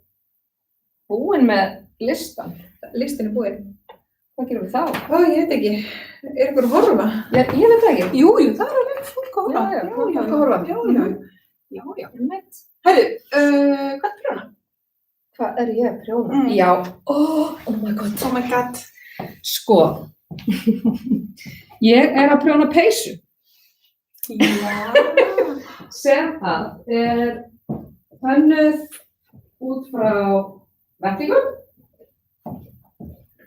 búin með listan. Listin búin. Hvað gerum við þá? Ég veit ekki. Ykkur að horfa? Ég veit það ekki. Jú, það alveg fólk að horfa. Fólk að horfa. Já. Herru, hvað prjóna? Hvað ég að prjóna? Já. Oh my god. Sko. Ég að prjóna peysu. Já. Sem að hönnuð út frá vettlingum.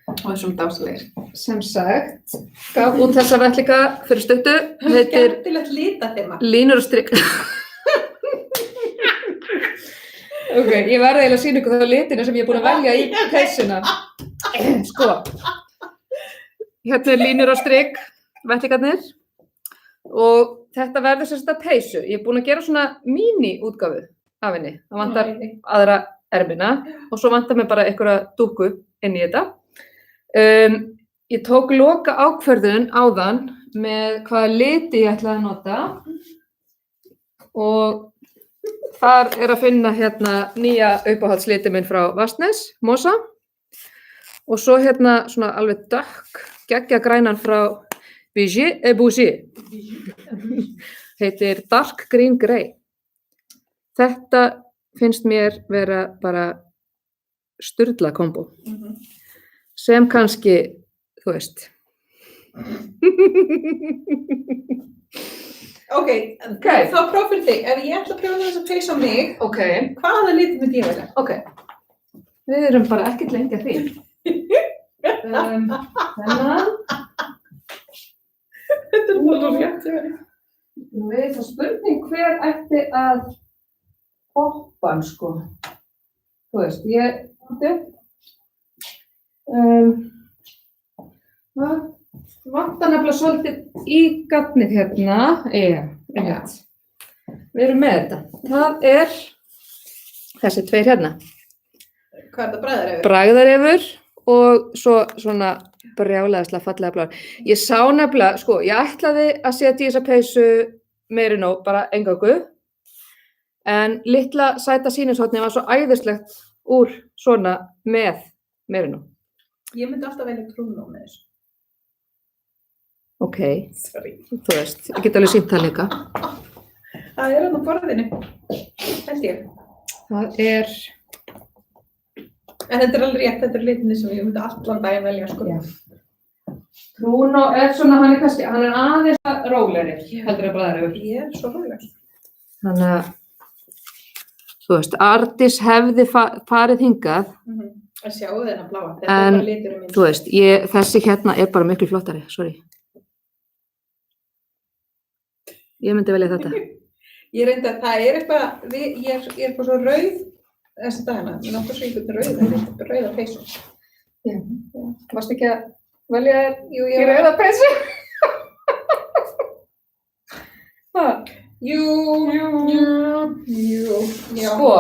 Og þessum dásalegir. Sem sagt, gaf út þessa vettlinga fyrir stuttu. Heitir skemmtilegt litaþema. Línur og strik. Ok, ég verði eiginlega að sýna ykkur þá litina sem ég búin að velja í peysuna. Sko. Hérna línur og strik, vettlingarnir. Og þetta verður sem sagt peysu. Ég búin að gera svona mini-útgáfu af henni. Það vantar aðra ermina og svo vantar mér bara einhverja dúkku inn í þetta. Ég tók loka ákvörðun áðan með hvaða liti ég ætlaði að nota og þar að finna hérna nýja uppáhaldsliti minn frá Vatnsnes, Mosa og svo hérna svona alveg dökk geggjagrænan frá Vigier et Bougier. Heitir Dark Green Grey. Þetta finnst mér vera bara sturla kombo. Sem kannski, þú veist. Ok, þá próf fyrir þig. Ef ég ætla að prjóna þess að peysa á mig, hvaða liti myndi ég velja? Ok, við erum bara ekkert lengi að því. Þennan. Þetta bara svo rétt. Nú það spurning hver ætti að hoppa hann, sko. Þú veist, vantar nefnilega svolítið í gatnið hérna. Við erum með þetta. Það þessi tveir hérna. Hvað er þetta, bragðarefur? Bragðarefur og svo svona brjálæðislega fallega bláar. Ég sá nefnilega, sko, ég ætlaði að setja í þessa peysu Merino bara eingöngu, en litla sæta sýnishornið var svo æðislegt úr svona með Merino. Ég myndi alltaf velja Trúnó með þessu. Ok, þú veist, ég get alveg sýnt það líka. Það hann á borðinu, held ég. Það En þetta alveg rétt, þetta litinni sem ég myndi allan daginn velja, sko. Trúnó svona, hann aðeins rólegri, heldur bragðarefur. Ég svo róleg. Þannig að, þú veist, Arndís hefði farið hingað. Að sjá þennan bláa, þetta bara liturinn minn. Þú veist, þessi hérna bara miklu flottari, sorry. Ég myndi velja þetta. Ég reyndi að það eitthvað, ég eitthvað svo rauð þessi dagina, ég náttúrulega svo eitthvað rauða peysu. Já. Varstu ekki að velja í rauða peysu? Jú. Sko.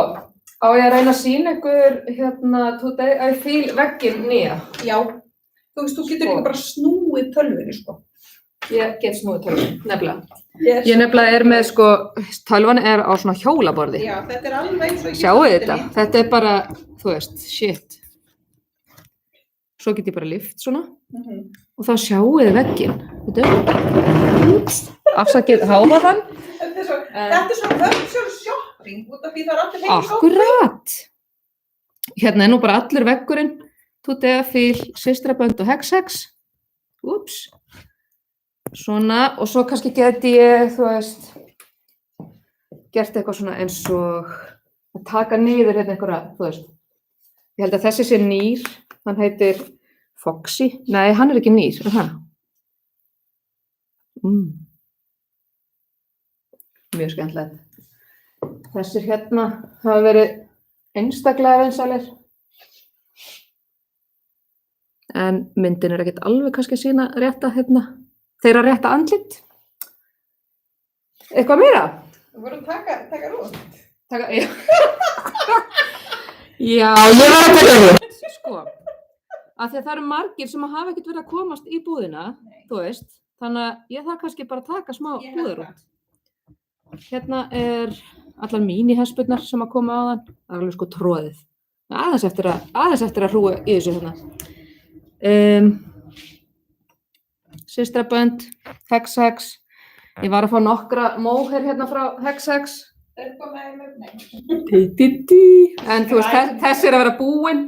Á ég að reyna að sýna ykkur hérna today I feel vegginn nýja? Já. Þú veist, þú getur ekki bara snúið tölvunni, sko. Ég get snúið tölvunni, nefnilega. Ég nefnilega með, sko, tölvan á svona hjólaborði. Já, þetta alveg eins og ekki. Sjáu þetta? Þetta bara, þú veist, shit. Svo get ég bara lyft svona. Og þá sjáu þið vegginn. Afsakið háfa þann. Þetta svona virtual shopping, út af því það allir heim shopping. Akkurat. Hérna nú bara allur veggurinn. Today I feel systrabönd og hex. Úps. Svona, og svo kannski geti ég, þú veist, gert eitthvað svona eins og að taka niður hérna einhverja, þú veist. Ég held að þessi sé nýr, hann heitir Foxy. Nei, hann ekki nýr, það? Mjög skemmtilegt. Þessir hérna hafa verið einstaklega vinsælir. En myndin ekkert alveg kannski að sýna rétta hérna. Þeirra rétta andlit. Eitthvað meira? Þú voru að taka rúð. Já, ég var að taka rúð. Sko, Af því að það eru margir sem hafa ekkert verið að komast í búðina, þú veist. Þannig að ég þarf kannski bara að taka smá búðarút. Hérna allar mini-hespurnar sem að koma á þann. Það alveg sko tróðið. Aðeins eftir að hrúa í þessu hérna. Systrabönd, Hex. Ég var að fá nokkra móher hérna frá Hex. Er komið með mig? En þú veist, þessi að vera búinn.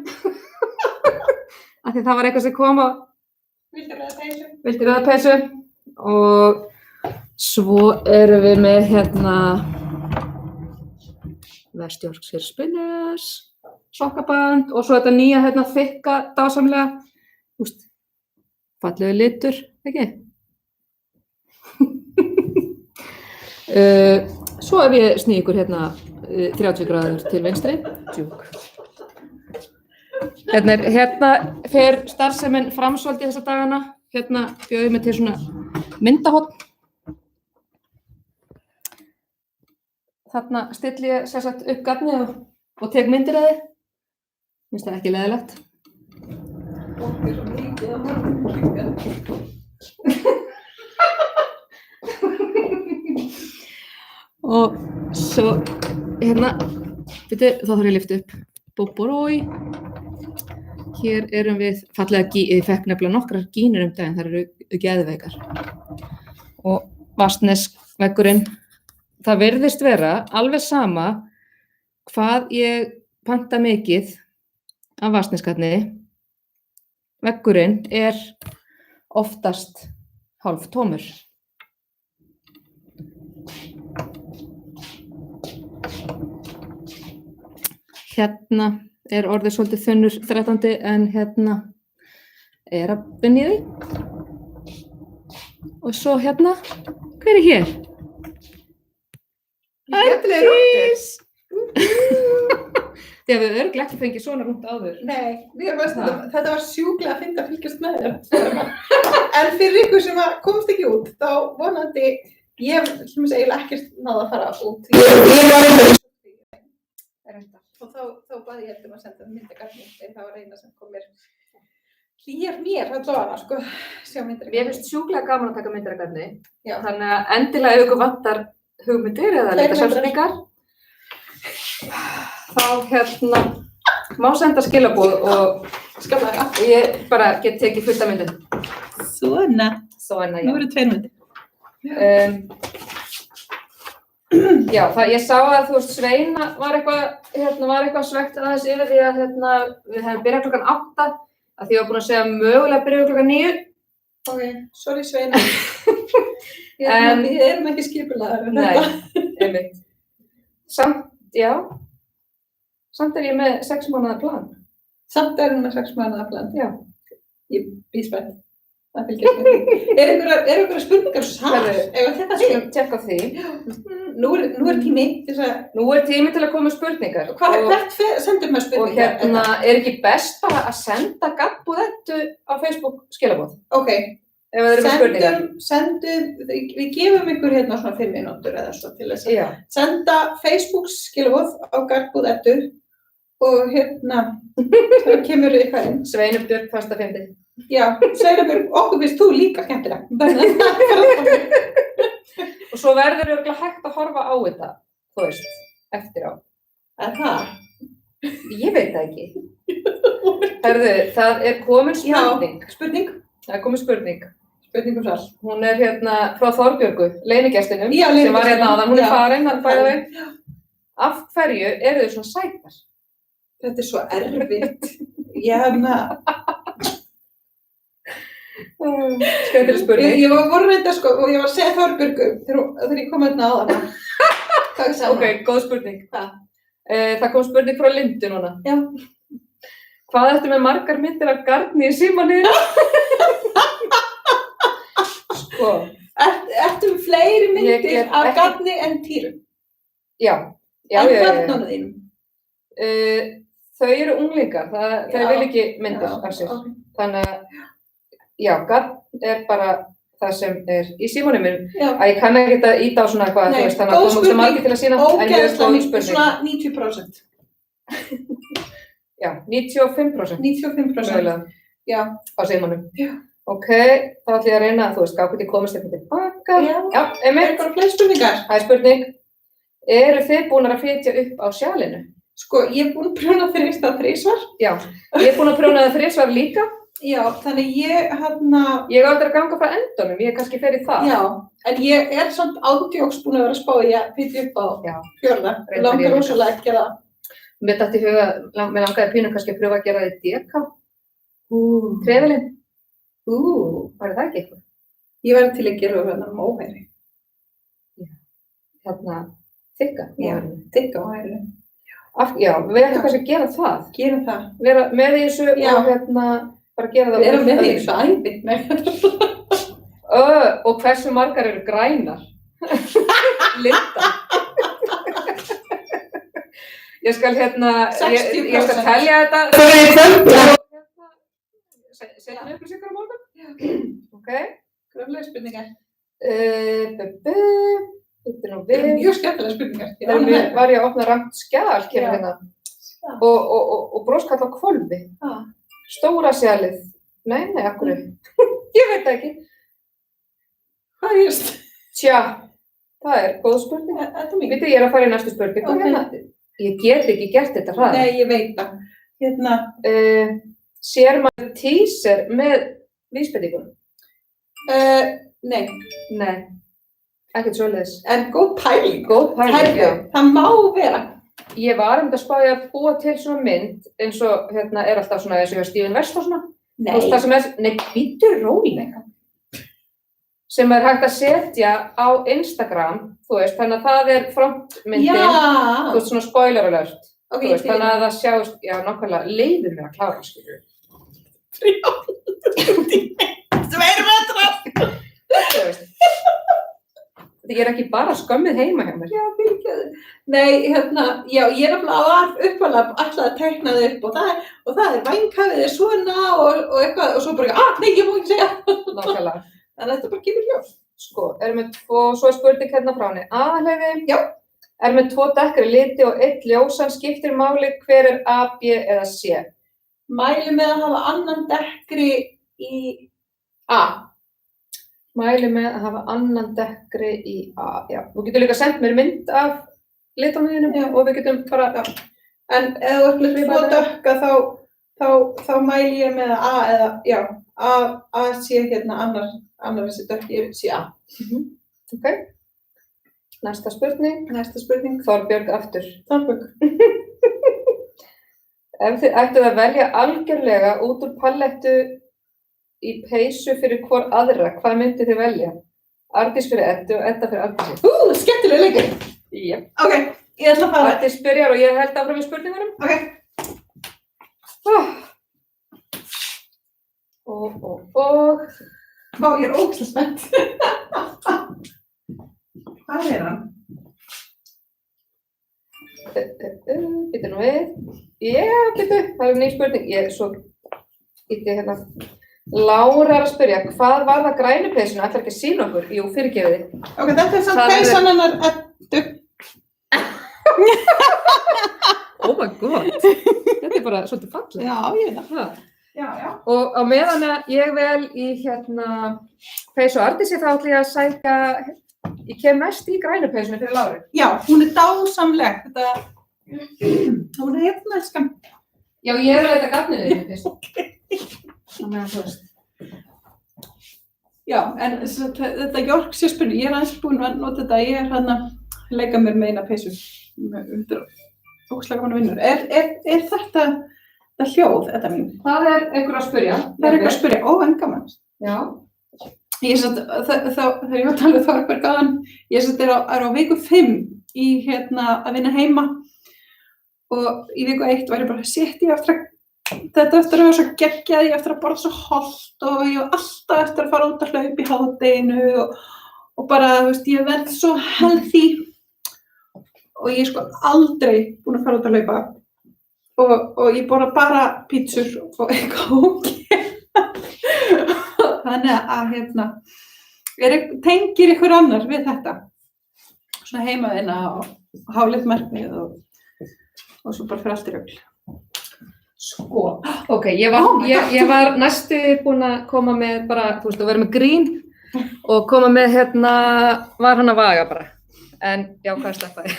Af því það var eitthvað sem kom á. Viltu rauða peysu? Og svo erum við með hérna West-Yorkshire Spinners, sokkaband og svo þetta nýja hérna þykka dásamlega, úst, fallegu litur, ekki? Svo ef ég sný ykkur hérna 30 gráður til vinstri, tjúk. Hérna fer starfsemin framsvoldi þessa dagana, hérna bjóðum við til svona myndahotn. Þarna stilli ég sérsagt upp garnið og tek myndir af þið. Finnst það ekki leiðilegt. Fólk svo mikið að horfa. Og svo, hérna, þá þarf ég að lyfta upp Boborói. Hér erum við fallega, ég fekk nefnilega nokkrar gínur daginn, þar eru geðveikar. Og Vatnsnesveggurinn, það virðist vera alveg sama hvað ég panta mikið af Vatnsnesgatni. Veggurinn oftast hálf tómur. Hérna orðið svolítið þunnur 13. en hérna að vinna í því. Og svo hérna, hver hér? Arndís! Þið hafið örugglega ekki fengið svona rúmt áður. Nei, þetta var sjúklega að finna að fylgjast með þér. En fyrir ykkur sem komst ekki út, þá vonandi, ég hef eiginlega ekkert náð að fara út. Ég var og þá baði ég að senda myndagarni þegar það var eina sem kom mér hlýjar mér allavega, sko, sjá myndagarni. Mér finnst sjúklega gaman að taka myndagarni, þannig að endilega ef ykkur vantar hugmyndir eða leita sjálfsendingar, þá hérna má senda skilaboð og ég bara get tekið fullt af myndin. Svona, já. Nú eru 2 myndir. Já, ég sá að þú veist Sveina var eitthvað svegt aðeins yfir því að við hefum byrjað klukkan 8 að því ég var búin að segja mögulega byrjað klukkan 9. Ok, sorry Sveina. Við erum ekki skipulaðar. Nei, einmitt. Samt ég með 6 mánaða plan. Samt með 6 mánaða plan? Já. Ég býð spennt. Það fylgjast með því. Einhverjar spurningar saman? Skulum tjekka á því. Nú er tími til að koma spurningar. Hvert sendur maður spurningar? Og hérna, ekki best bara að senda gabbúðettu á Facebook skilaboð? Ok. Ef það eru með spurningar. Við gefum ykkur hérna svona 5 mínútur eða svo til þess að senda Facebook skilaboð á gabbúðettu og hérna, það kemur eitthvað inn. Sveinubjörg, fasta 50. Já, Sveinubjörg, okkur finnst þú líka skemmtilega. Og svo verður örugglega hægt að horfa á þetta, þú veist, eftir á. Það? Ég veit það ekki. Herðu, það komin spurning. Já, spurning? Það komin spurning. Spurning sall. Hún hérna frá Þorbjörgu, leynigestinum, sem var hérna áðan. Hún farin, bæði veginn. Af hverju eru þau svona sætar? Þetta svo erfitt. Skemmtileg spurning. Ég var vorreynda sko og ég var að segja Þorbjörgu þegar ég kom hérna áðan. Ok, góð spurning. Það kom spurning frá Lindu núna. Já. Hvað ertu með margar myndir af garni í símanum? Sko. Ertu með fleiri myndir af garni en týrum? Já. En börnunum þínum? Þau eru unglingar, þau vil ekki myndir af sér. Þannig að já, garn bara það sem í símanum minn. Að ég kann ekki að íta á svona eitthvað, þú veist, þannig að það múst að margir til að sína, en ég er slóð í spurning. Svona 90%. Já, 95%. 95%. Já. Á símanum. Já. Ok, þá ætlum ég að reyna, þú veist, gátt ég komast eitthvað tilbaka. Já, Er eitthvað fleiri spurningar? Það er spurning. Eru þið búnar að flytja upp á Sjalinu? Sko, ég er búin að prjóna þrista þrisvar. Já, ég er búin að prjóna það þrisvar líka. Já, þannig ég Ég á eftir að ganga frá endunum, ég kannski fer í það. Já, en ég er samt ándjóks búin að vera að spá í að flytja upp á fjórða. Ég langar rosalega ekki að gera það. Mér datt í huga, mér langaði pínu kannski að pröfa að gera það í DK. Trefilinn. Var það ekki eitthvað? Ég verði til að gera það móhæri. Þykka? Já, þykka móhæri. Já, við ætlum kannski að gera það. Gera það. Vera með í þessu og bara gera það. Vera með í þessu æði. Og hversu margar eru grænar? Linda. Ég skal ég skal telja þetta. Setja hann upplýsingar á morgun? Ok. Gröflega spurningar. Þetta nú við. Mjög skemmtilega spurningar. Þegar var ég að opna rangt skjal, kemur hérna. Og broskall á hvolfi. Stóra sjalið. Nei, akkur. Ég veit ekki. Hvað er just? Tja, það er góð spurning. Þetta er mín. Vitið, ég er að fara í næstu spurningu. Ég get ekki gert þetta hraðar. Nei, ég veit það. Sér maður teaser með vísbendingunum? Nei. Nei, ekkert svoleiðis. En góð pæling. Góð pæling, já. Það má vera. Ég var að spá ég að búa til svona mynd eins og er alltaf svona eins og Stífin Vest og svona. Nei. Og það sem býtur rólega. Sem er hægt að setja á Instagram, þú veist, þannig að það er frontmyndin, þú veist, svona spoiler alert. Ok, þú veist, þannig að það sjást, já, nákvæmlega, leiðir mér að klára, skilur. 2 metrar! Þú veist. Ég er ekki bara skömmið heima hjá mér. Já, fyrirgefðu. Nei, já, ég er nefnilega uppalega ætlaði að teikna þið upp og það er vænghafið er svona og eitthvað og svo bara, nei, ég má ekki segja. Nákvæmlega. Þannig að þetta bara kemur ljós. Sko, svo er spurning hérna frá henni. Aðalheiði. Já. Er með 2 dekkri liti og 1 ljósan, skiptir máli hver er A, B eða C? Mæli með að hafa annan dekkri í A. Mæli með að hafa annan dekkri í A, já. Þú getur líka sendt mér mynd af litunum þínum og við getum bara, já. En ef þú ætlar að fá dökka þá mæli ég með að A eða, já, A sé annar þessi dökki sé A. Ok. Næsta spurning. Þorbjörg aftur. Þorbjörg. Ef þið ættuð að velja algjörlega út úr palettu í peysu fyrir hvor aðra, hvað myndið þið velja? Ardís fyrir Eddu og Edda fyrir Ardísi. Skemmtilega leikur. Jep. Ok, ég ætla að fara. Ardís byrjar og ég held áfram í spurningunum. Ok. Vá, ég er ógeðslega spennt. Hvað er hann? Býttu nú við. Það er ný spurning. Svo ítti hérna. Lára er að spyrja, hvað var það grænu peysuna? Ætlar ekki að sýna okkur? Jú, fyrirgefið þið. Ok, þetta er samt peysan hennar Eddu. Oh my god. Þetta er bara svolítið fallegt. Já, ég veit það. Já. Og á meðan að ég vel í peysu Ardísi þá ætla ég að sækja, ég kem mest í grænu peysuna fyrir Láru. Já, hún er dásamleg. Hún er hefnælskan. Já, ég er að leita gafninu í peysu. Þannig að þú veist. Já, en þetta Yorkshire spurning, ég er aðeins búin að nota þetta, ég er að leika mér með eina peysu. Þetta er ógeðslega gaman að vinna. Er þetta hljóð, þetta mín? Það er einhver að spyrja. En gaman. Já. Þegar ég var að tala við Þorbjörg áðan, ég er á viku 5 í að vinna heima og í viku 1 var ég bara sitt í þetta eftir að vera svo geggjað, ég eftir að borða svo hollt og ég var alltaf eftir að fara út að hlaupa í hádeginu og bara, þú veist, ég verð svo healthy og ég er sko aldrei búin að fara út að hlaupa og ég borða bara pítsur og eitthvað þannig að tengir ykkur annar við þetta svona heimaðina og háleit markmið og svo bara fyrir allt í rögl. Sko. Ok, ég var næstu búin að koma með bara, þú veist, að vera með grín og koma með var hann að vaga bara. En já, hvað sleppaði?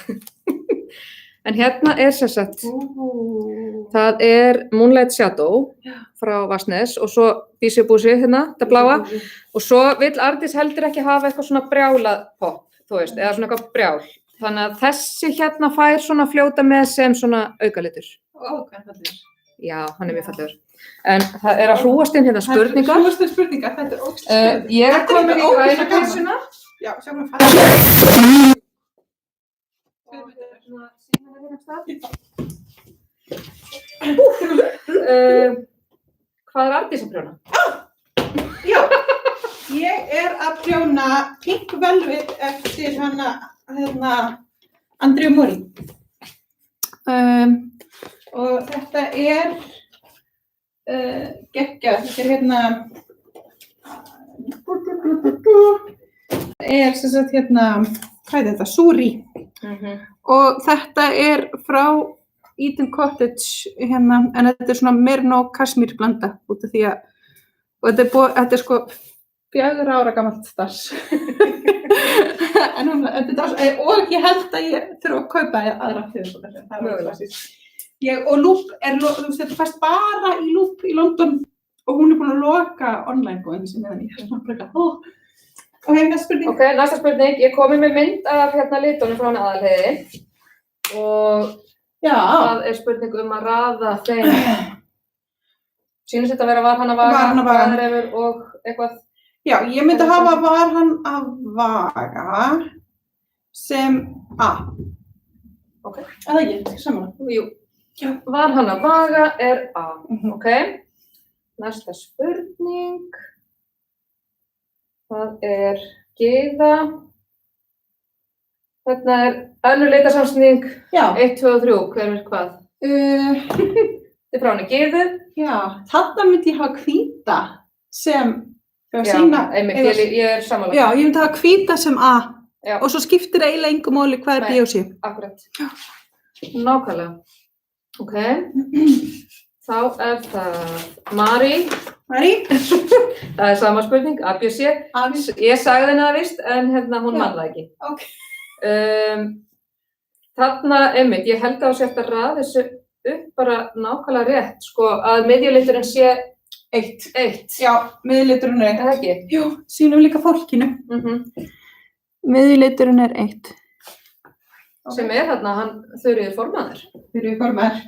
En hérna er sem sagt, það er Moonlight Shadow frá Vatnsnes og svo Bísi Búsi hérna, þetta bláa. Og svo vill Arndís heldur ekki hafa eitthvað svona brjálað pop, þú veist, eða svona eitthvað brjál. Þannig að þessi hérna fær svona fljóta með sem svona aukalitur. Ó, hvað fallegur. Já, hann er mjög fallegur. En það er að hrúast inn hérna spurningar. Hrúast inn spurningar, þetta er ógst. Ég er komin í græna peysuna. Já, sjáum við fara. Hvað er Arndís að prjóna? Já, ég er að prjóna Pink Velvet eftir Andrea Mori. Og þetta er geggjað, þetta er sem sagt hvað er þetta? Suri. Og þetta er frá Eden Cottage en þetta er svona Merino Kashmir blanda út af því að og þetta er sko 4 ára gamalt stars. En og ég held að ég þurfa að kaupa aðra fyrir þetta. Og Loop þetta fæst bara í Loop í London og hún er búin að loka online góðin sem er þannig. Ok, næsta spurning. Ok, næsta spurning. Ég komi með mynd af litunum frá hana Aðalheiði og það er spurning að raða þeim. Sýnist þetta að vera var hann að vaga, vaðrefur og eitthvað? Já, ég myndi hafa var hann að vaga sem A. Ok. Eða ekki, saman. Jú. Var hann að vaga er A. Ok. Næsta spurning. Það er Gyða. Þetta er önnur litarsamsetning. 1, 2 og 3. Hver er hvað? Þetta er frá henni Gyðu. Já, þarna myndi ég hafa hvíta sem einmitt, ég er sammála. Já, ég myndi hafa hvíta sem A. Já. Og svo skiptir eiginlega engu máli hvað er B og C. Akkurat. Nákvæmlega. Ok. Þá er það Mari. Það er sama spurning, A, B, C. Ég sagði henni það víst, en hún man það ekki. Ok. Þarna, einmitt, ég held að sért að raða þessu upp bara nákvæmlega rétt, sko, að miðjuliturinn sé 1. Já, miðjuliturinn er 1. Það ekki? Jú, sýnum líka fólkinu. Miðjuliturinn er 1. Sem er þarna, hann Þuríður formaður. Þuríður formaður.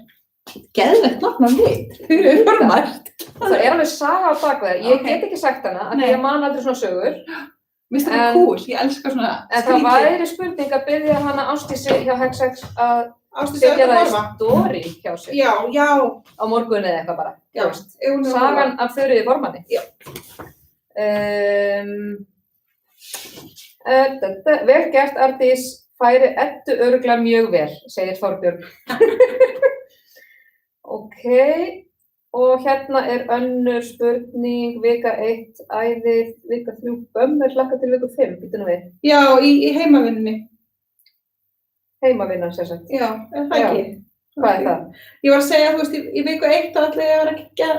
Geðvegt nafn á lit. Þuríður formaður. Það er alveg saga á bakveð. Ég get ekki sagt hana, af því ég man aldrei svona sögur. Mér finnst það cool, ég elska svona En það væri spurning að biðja hana Ásdísi hjá Hexex að setja það í story hjá sig. Já. Á morgun eða eitthvað bara. Já. Sagan af Þuríði formanni. Já. Vel gert, Arndís, færi Eddu örugglega mjög vel, segir Þorbjörn. Ok, og hérna er önnur spurning, vika 1, æðið, vika 3, bömmur, hlakka til viku 5, býtum við. Já, í heimavinnunni. Heimavinnan, sem sagt. Já, er það ekki? Hvað er það? Ég var að segja, þú veist, í viku 1 þá ætla ég að vera ekki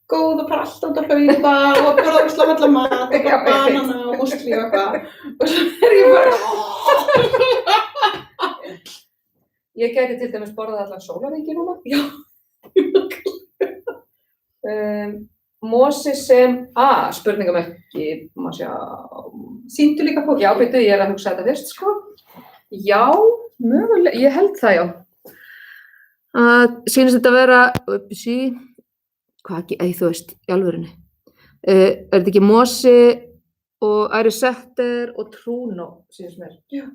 góð og bara alltaf út að hlaupa og borða ógeðslega fallega mat og bara banana og músli og eitthvað. Og svo er ég bara... Ég gæti til dæmis borðað allan sólarhringi núna. Já. Mosi sem A, spurningamerki, má sjá. Sýndu líka fólk. Já, byrju, ég er að hugsa þetta fyrst, sko. Já, mögulega, ég held það, já. Sýnist þetta að vera, hvað ekki, þú veist, í alvörunni. Er þetta ekki Mosi og Æri Setter og Trúnó, sýnist mér? Já.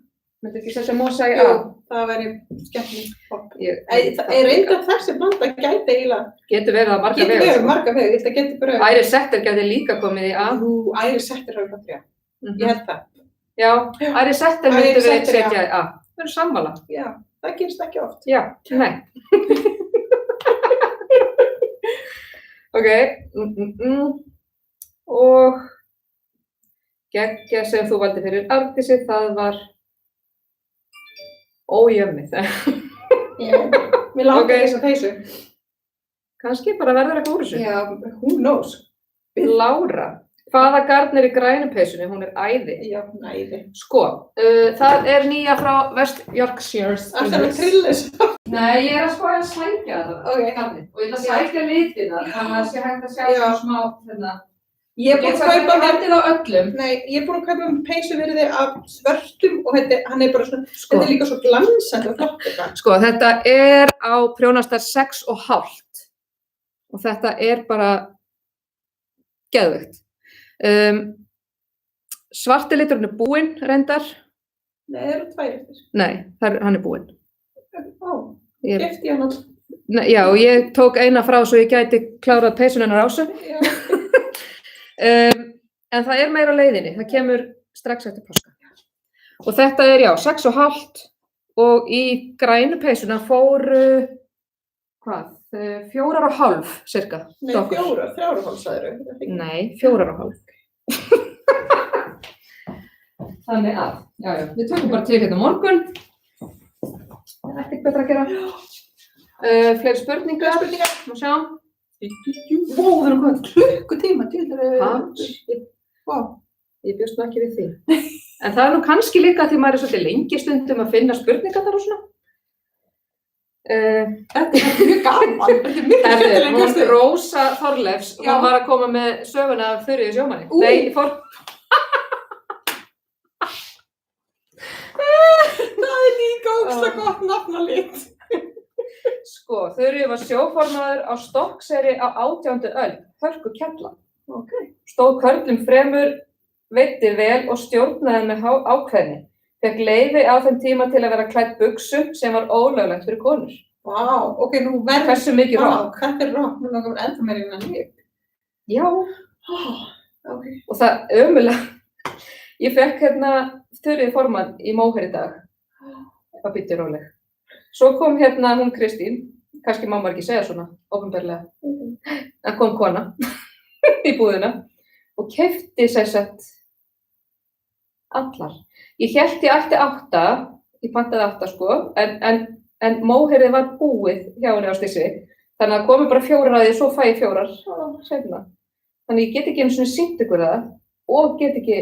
Myndi ekki þessi Mosa í A? Jú, það væri skemmtilegt. Ég reyndi að þessi blanda gæti eiginlega. Getur verið að marga vegu. Getur verið marga vegu, þetta getur bara... Æri Setter gæti líka komið í A. Jú, Æri Setter hafa það 3. Ég held það. Já, Æri Setter myndi við setja í A. Það eru sammála. Já, það gerist ekki oft. Já, nei. Ok. Og geggja sem þú valdi fyrir Arndísi, það var ójöfnið. Já, mér langar þess að peysu. Kannski bara verður eitthvað úr þessu. Já, who knows? Lára, hvaða garn í grænu peysunni? Hún æði. Já, æði. Sko, það nýja frá West Yorkshire. Alltaf með trillis. Nei, ég að spara að sækja það garnið. Og ég ætla að sækja litina, þannig að sé hægt að sjá smá, hérna. Ég er búin að kaupa hendið á öllum. Nei, ég er búin að kaupa peysuvirði af svörtum og hann bara svona, þetta líka svo glansandi og flott þetta. Sko, þetta á prjónastar 6,5 og þetta bara geðveikt. Svarti liturinn búinn reyndar. Nei, það eru 2 eftir. Nei, hann búinn. Keypti ég hann all. Já, og ég tók eina frá svo ég gæti klárað peysun hennar Ásu. Já. En það meira á leiðinni, það kemur strax eftir páska. Og þetta 6,5 og í grænu peysuna fóru, 4,5 cirka. Nei, 4,5 sagðirðu. Nei, 4,5. Þannig að, við tökum bara til hérna morgun. Það ekkert betra að gera. Fleiri spurningar, má sjá. Vó, það komið klukkutíma til Ég bjóst nú ekki við því. En það nú kannski líka því maður svolítið lengi stundum að finna spurningar þar og svona. Þetta mjög gaman. Hún Rósa Þorleifs, hún var að koma með söguna af Þuríði sjómanni. Nei, Það líka ógeðslega gott nafn að lit. Sko, Þuríður var sjóformaður á Stokkseyri á 18. öld, hörkukella. Stóð körlum fremur, veiddi vel og stjórnaði með ákveðni. Fékk leyfi á þeim tíma til að vera klædd buxum sem var ólöglegt fyrir konur. Vá, ok, nú verður hversu mikið rock. Þetta rock, nú langar enda meira innan líf. Já. Ok. Og það ömulega. Ég fekk Þuríður formann í Móher í dag. Það býtti róleg. Svo kom hún Kristín, kannski má maður ekki segja svona, opinberlega. Það kom kona í búðina og keypti allar. Ég hélt ég ætti 8, ég pantaði 8 sko, en Móherið var búið hjá henni á Styssi, þannig að komi bara 4 að því, svo fæ ég 4 seinna. Þannig ég get ekki einu svona sýnt ykkur það og get ekki,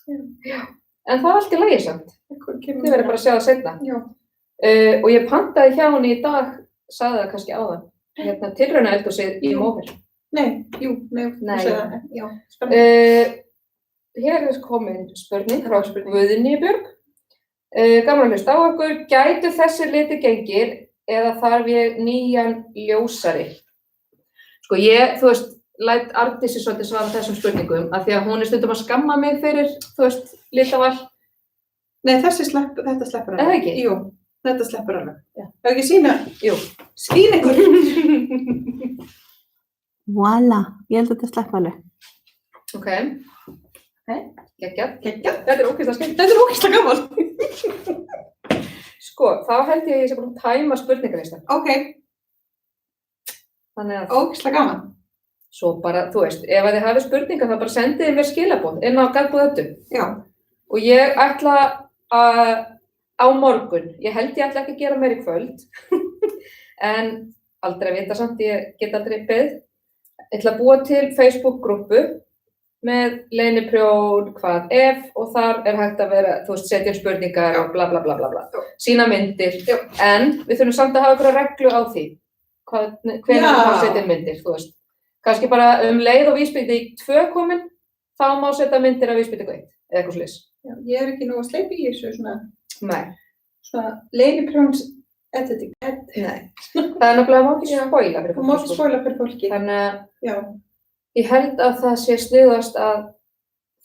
en það allt í lagi samt. Þið verður bara að sjá það seinna. Og ég pantaði hjá henni í dag, sagði það kannski áðan, tilraunaeldhúsið í Móher. Nei. Já, hér komin spurning frá Guðni Björg. Gaman að hlusta á okkur. Gætu þessir litir gengir eða þarf ég nýjan ljósari? Sko þú veist, læt Arndísi svolítið svara þessum spurningum af því að hún stundum að skamma mig fyrir, litaval. Nei, þetta sleppur alveg. Eða ekki? Jú, þetta sleppur alveg. Það ekki sína? Jú. Skín ykkur. Voilà, ég held að þetta slepp alveg. Ok. Geggjað. Þetta er ógeðslega gaman. Sko, þá held ég sé búin að tæma spurningarlistan. Ok. Þannig að ógeðslega gaman. Svo bara, þú veist, ef þið hafið spurningar þá bara sendið mér skilaboð inn á Garðbúðöttu. Já. Og ég ætla á morgun, ég held ég ætla ekki að gera meira í kvöld, en aldrei að vita samt, ég get aldrei beðið. Ég ætla að búa til Facebook-grúppu með leyniprjón, hvað ef, og þar hægt að vera, þú veist, setja spurningar og bla bla bla bla bla. Sína myndir, en við þurfum samt að hafa einhverja reglu á því. Hvenær má setja myndir, þú veist. Kannski bara leið og vísbending 2 komin, þá má setja myndir af vísbendingu 1, eða eitthvað svoleiðis. Já, ég er ekki nú að sleipa í þessu svona. Nei. Svona leyniprjóns editing. Nei. Það nefnilega má ekki spoila fyrir fólki. Það má ekki spoila fyrir fólki. Þannig að ég held að það sé sniðast að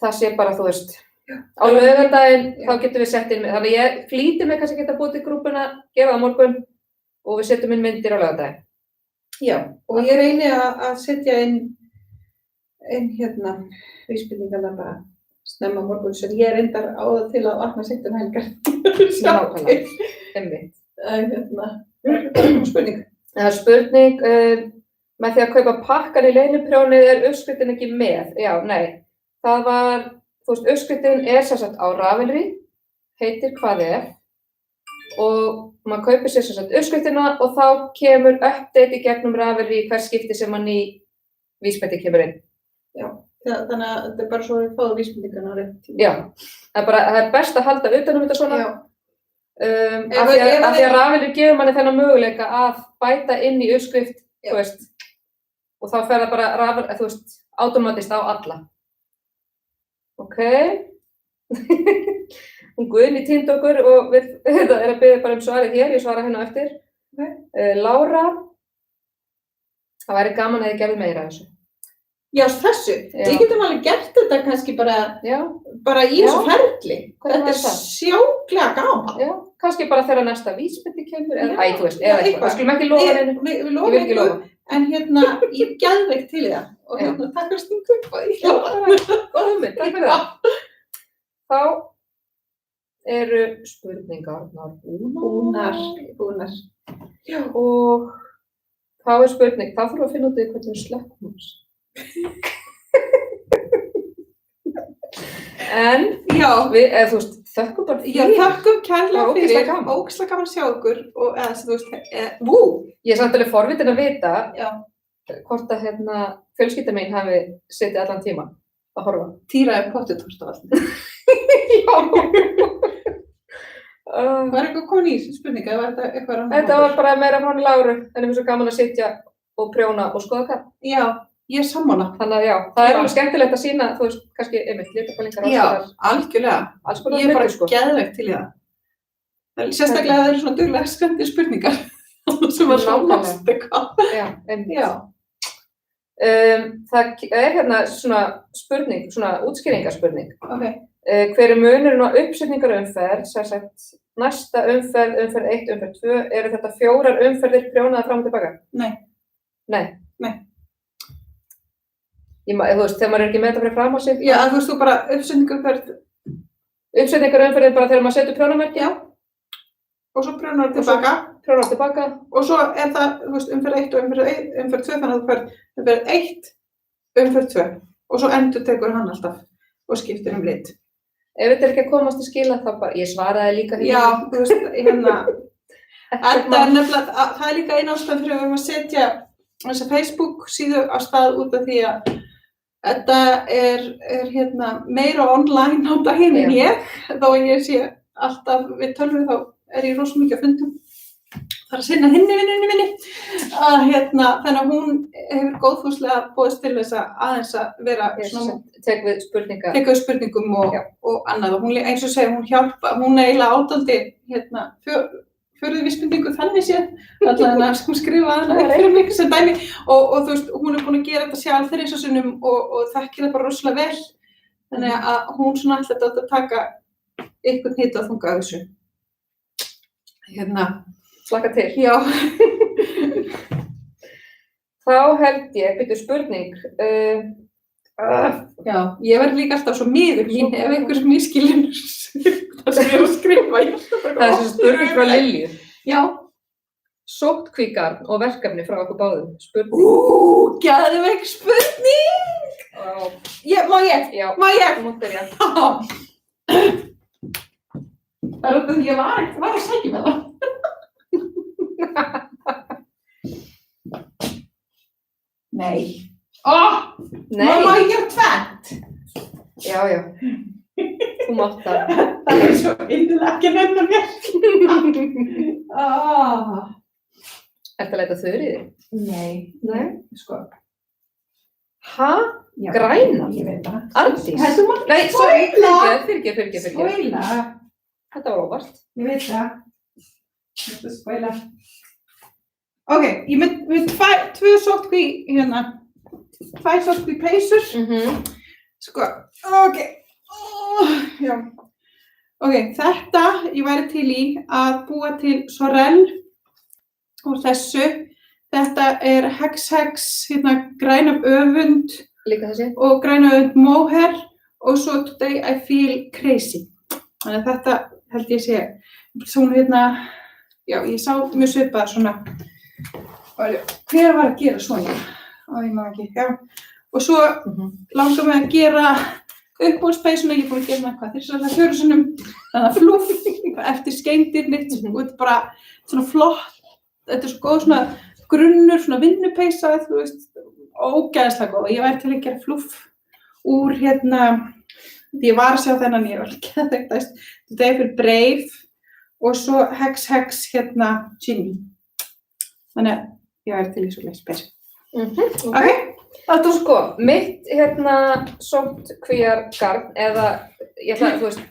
það sé bara, þú veist, á laugardaginn þá getum við sett inn, þannig að ég flýti mig kannski geta búið til grúppuna, gefa það morgun og við setjum inn myndir á laugardaginn. Já, og ég reyni að setja inn vísbendingarna bara snemma morgun sem ég reyndar á það til að vakna seint helgar. Nákvæmlega, einmitt. Spurning. Það er spurning, með því að kaupa pakkan í leyniprjónið uppskriftin ekki með? Já, nei. Það var, þú veist, uppskriftin sem sagt á Ravelry, heitir hvað er, og maður kaupir sér sem sagt uppskriftina og þá kemur update í gegnum Ravelry í hvers skipti sem ný vísbending kemur inn. Já, þannig að þetta bara svo við fáum vísbendingarna á rétt tíma. Já, það er best að halda utan þetta svona. Já. Af því að Ravelry gefur manni þennan möguleika að bæta inn í uppskrift, þú veist, og þá fer það bara Ravelry, þú veist, automatist á alla. Ok. Hún Guðni týndi okkur og þetta að biðja bara svarið hér, ég svara hérna eftir. Lára, það væri gaman að þið gerðu meira af þessu. Já, þessu. Við getum alveg gert þetta kannski bara í þessu ferli. Þetta sjáklega gaman. Já, kannski bara þegar næsta vísbending kemur, þú veist, eða eitthvað. Við skulum ekki lofa henni. Við lofum ekki, en ég geðveikt til það. Og takk fyrir stingum. Góð hugmynd, takk fyrir það. Þá eru spurningarnar búnar. Já. Og þá spurning, þá þurfum við að finna út í hvernig slekkum hans. En, þú veist, þökkum bara fyrir. Já, þökkum kærlega fyrir, ógeðslega gaman að sjá okkur og þú veist, Ég er samt alveg forvitin að vita hvort að fjölskylda mín hafi setið allan tíma að horfa. Týraði pottutorst á allt. Var eitthvað komin í spurninga, eða var þetta eitthvað rann? Þetta var bara meira frá henni Láru, en það er svo gaman að sitja og prjóna og skoða hvað. Já, ég er sammála. Þannig að það er alveg skemmtilegt að sýna, þú veist, kannski litapælingar á Já, algjörlega. Ég er bara geðveikt til í það. Sérstaklega það eru svona duglega skemmtir spurningar sem að rámast eitthvað. Já, einmitt. Það er hérna svona spurning, svona útskýringarspurning. Ok. Hver er munurinn á uppsetningarumferð, sem sagt næsta umferð, umferð 1, umferð 2, eru þetta 4 umferðir prjónaðar fram og tilbaka? Nei. Þú veist, þegar maður er ekki með þetta fyrir fram á sig? Já, þú veist, þú bara uppsetningarumferð er bara þegar maður setur prjónamerki? Já. Og svo prjónar tilbaka. Og svo er það, þú veist, umferð 1 og umferð 2, þannig að þú ferð umferð 1, umferð 2. Og svo endurtekur hann alltaf og skiptir lit. Ef þetta er ekki að komast í skila, þá bara, ég svaraði líka því. Já, þú veist, þetta er nefnilega, það er líka einn ástæðan fyrir að við erum að setja þessa Facebook síðu á stað út af því að þetta er meira online á daginn en ég, þó ég sé alltaf við tölvu þá er ég rosa mikið að fundum. Það er að sinna hinni vinnunni minni. Þannig að hún hefur góðfúslega boðist til þess að aðeins að vera svona tek við spurningum og annað og hún, eins og segja, hún hjálpa, hún eiginlega ádaldi fjórðu vísbendingu þannig séð, allavega að skrifa hana fyrir mig sem dæmi og þú veist, hún er búin að gera þetta sjálf þrisvar sinnum og þekkir það bara rosalega vel, þannig að hún svona ætlaði að taka einhvern hita að þunga af þessu. Slaka til. Já. Þá held ég, byrju spurning. Já, ég verð líka alltaf svo miður mín ef einhver misskilur það sem ég er að skrifa. Það er svo spurning frá Lilju. Já. Sóttkvígarn og verkefni frá okkur báðum. Spurning. Geðveik spurning! Má ég? Já, má ég? Þú mátt byrja. Það er út af því ég var að sækja með það. Nei. Nei. Má ég gera tvennt? Já. Þú mátt það. Það er svo innilega ekki að nefna mér. Ertu að leita þurriði? Nei. Sko. Ha? Græna? Ég veit það. Arndís? Nei, fyrirgef. Spoila. Þetta var óvart. Ég veit það. Þetta er spoila. Ok, ég með tvö sóttkví tvær sóttkví peysur. Sko, ok. Já. Ok, þetta ég væri til í að búa til sorel úr þessu. Þetta er Hex græna öfund og græna öfund mohair og svo Today I Feel Crazy. Þannig að þetta held ég sé svona já, ég sá mjög svipað svona hver var að gera svona? Ég má ekki, já. Og svo langar mig að gera uppbólspeysuna, ég er búin að gera eitthvað þessar fjóru sinnum, þannig að flúff eftir skeindirnitt, og þetta er bara svona flott, þetta er svo góð svona grunnur, svona vinnupeysa, þú veist, ógeðslega góð. Ég væri til að gera flúff úr því ég var að sjá þennan, ég var ekki að þekktast, þetta er fyrir Brave og svo Hex Ginny. Þannig að ég væri til í svo leiðspeysa. Ok? Þetta sko, mitt sóttkvíargarn eða ég ætla, þú veist,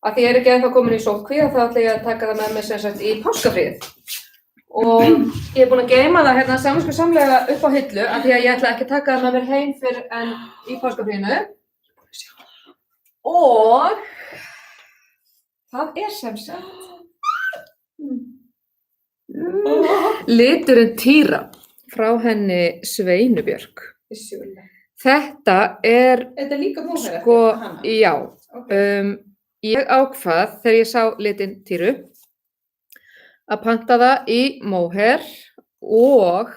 að því ég er ekki ennþá komin í sóttkví þá ætla ég að taka það með mig sem sagt í páskafríð. Og ég er búin að geyma það samviskusamlega upp á hillu af því að ég ætla ekki að taka það með mér heim fyrr en í páskafríðinu. Og það er sem sagt liturinn Týra frá henni Sveinubjörg. Þetta er líka móher sko, já, ég ákvað þegar ég sá litinn Týru að panta það í móher og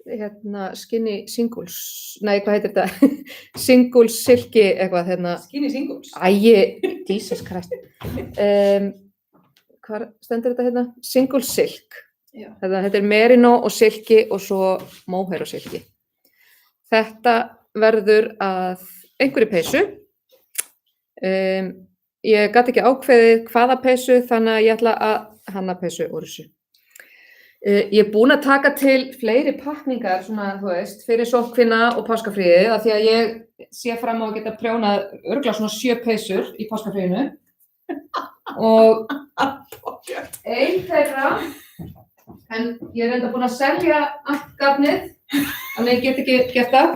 Skinny Singles, nei hvað heitir þetta, Singles Silky eitthvað Skinny Singles? Jesus Christ, hvað stendur þetta Singles Silk, þetta er merino og silki og svo móher og silki. Þetta verður að einhverju peysu. Ég gat ekki ákveðið hvaða peysu þannig að ég ætla að hanna peysu úr þessu. Ég er búin að taka til fleiri pakningar svona, þú veist, fyrir sóttkvína og páskafríði af því að ég sé fram á að geta prjónað örugglega svona 7 peysur í páskafríðinu. Og ein þeirra, en ég er enda búin að selja allt garnið. Þannig ég get ekki gert það.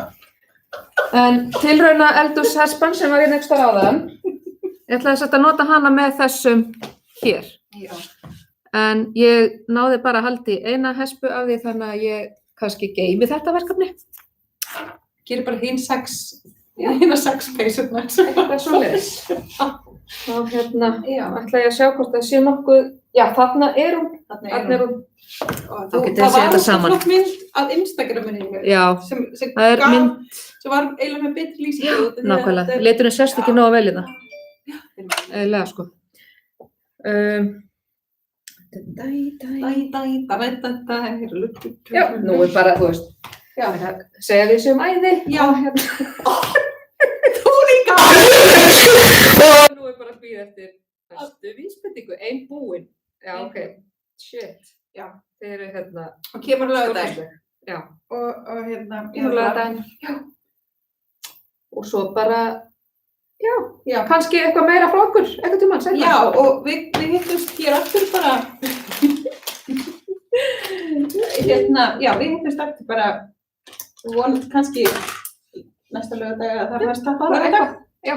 En tilrauna eldhúshespan sem var einhvers staðar áðan, ég ætlaði að nota hana með þessum hér. Já. En ég náði bara að halda í eina hespu af því þannig að ég kannski geymi þetta verkefni. Gerir bara hina 6 peysurnar. Eitthvað svoleiðis. Og ætla ég að sjá hvort það sé nokkuð, já þarna er hún. Þarna er hún. Þá getur þið séð þetta saman. Það var flott mynd af Instagraminu. Já, það er mynd. Sem var eiginlega með betri lýsingu. Nákvæmlega, liturinn sérst ekki nógu vel í það. Eiginlega sko. Já, nú er bara, þú veist, segja því sem æði. Já, Þú líka! Og nú er bara að bíða eftir næstu vísbendingu, ein búin. Já, ok, shit. Já, þeir eru Og kemur laugardaginn. Já. Og kemur laugardaginn. Já. Og svo bara, já, kannski eitthvað meira frá okkur, eitthvað tímann, segja. Já, og við hittumst hér aftur bara, já, við hittumst aftur bara, kannski næsta laugardag að það er stappað eitthvað. Já.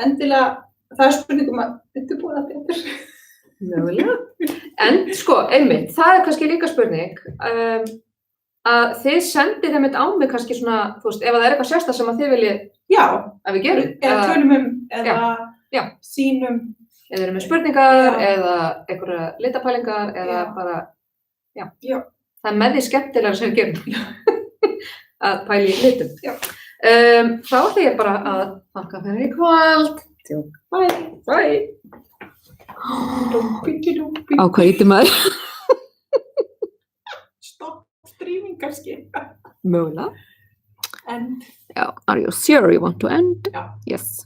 Endilega, það er spurningum að undirbúa betur. Mögulega. En sko, einmitt, það er kannski líka spurning, að þið sendir einmitt á mig kannski svona, þú veist, ef það er eitthvað sérstakt sem að þið viljið að við gerum. Eða tölum eða sýnum. Eða eru með spurningar, eða einhverja litapælingar, eða bara, já. Það er með því skemmtilega sem við gerum að pæla í litum. Þá ætla ég bara að þakka fyrir í kvöld. Bye. Bye. Á hvað ítir maður? Stopp streaming kannski. Mögulega. End. Já, are you sure you want to end? Já. Yes.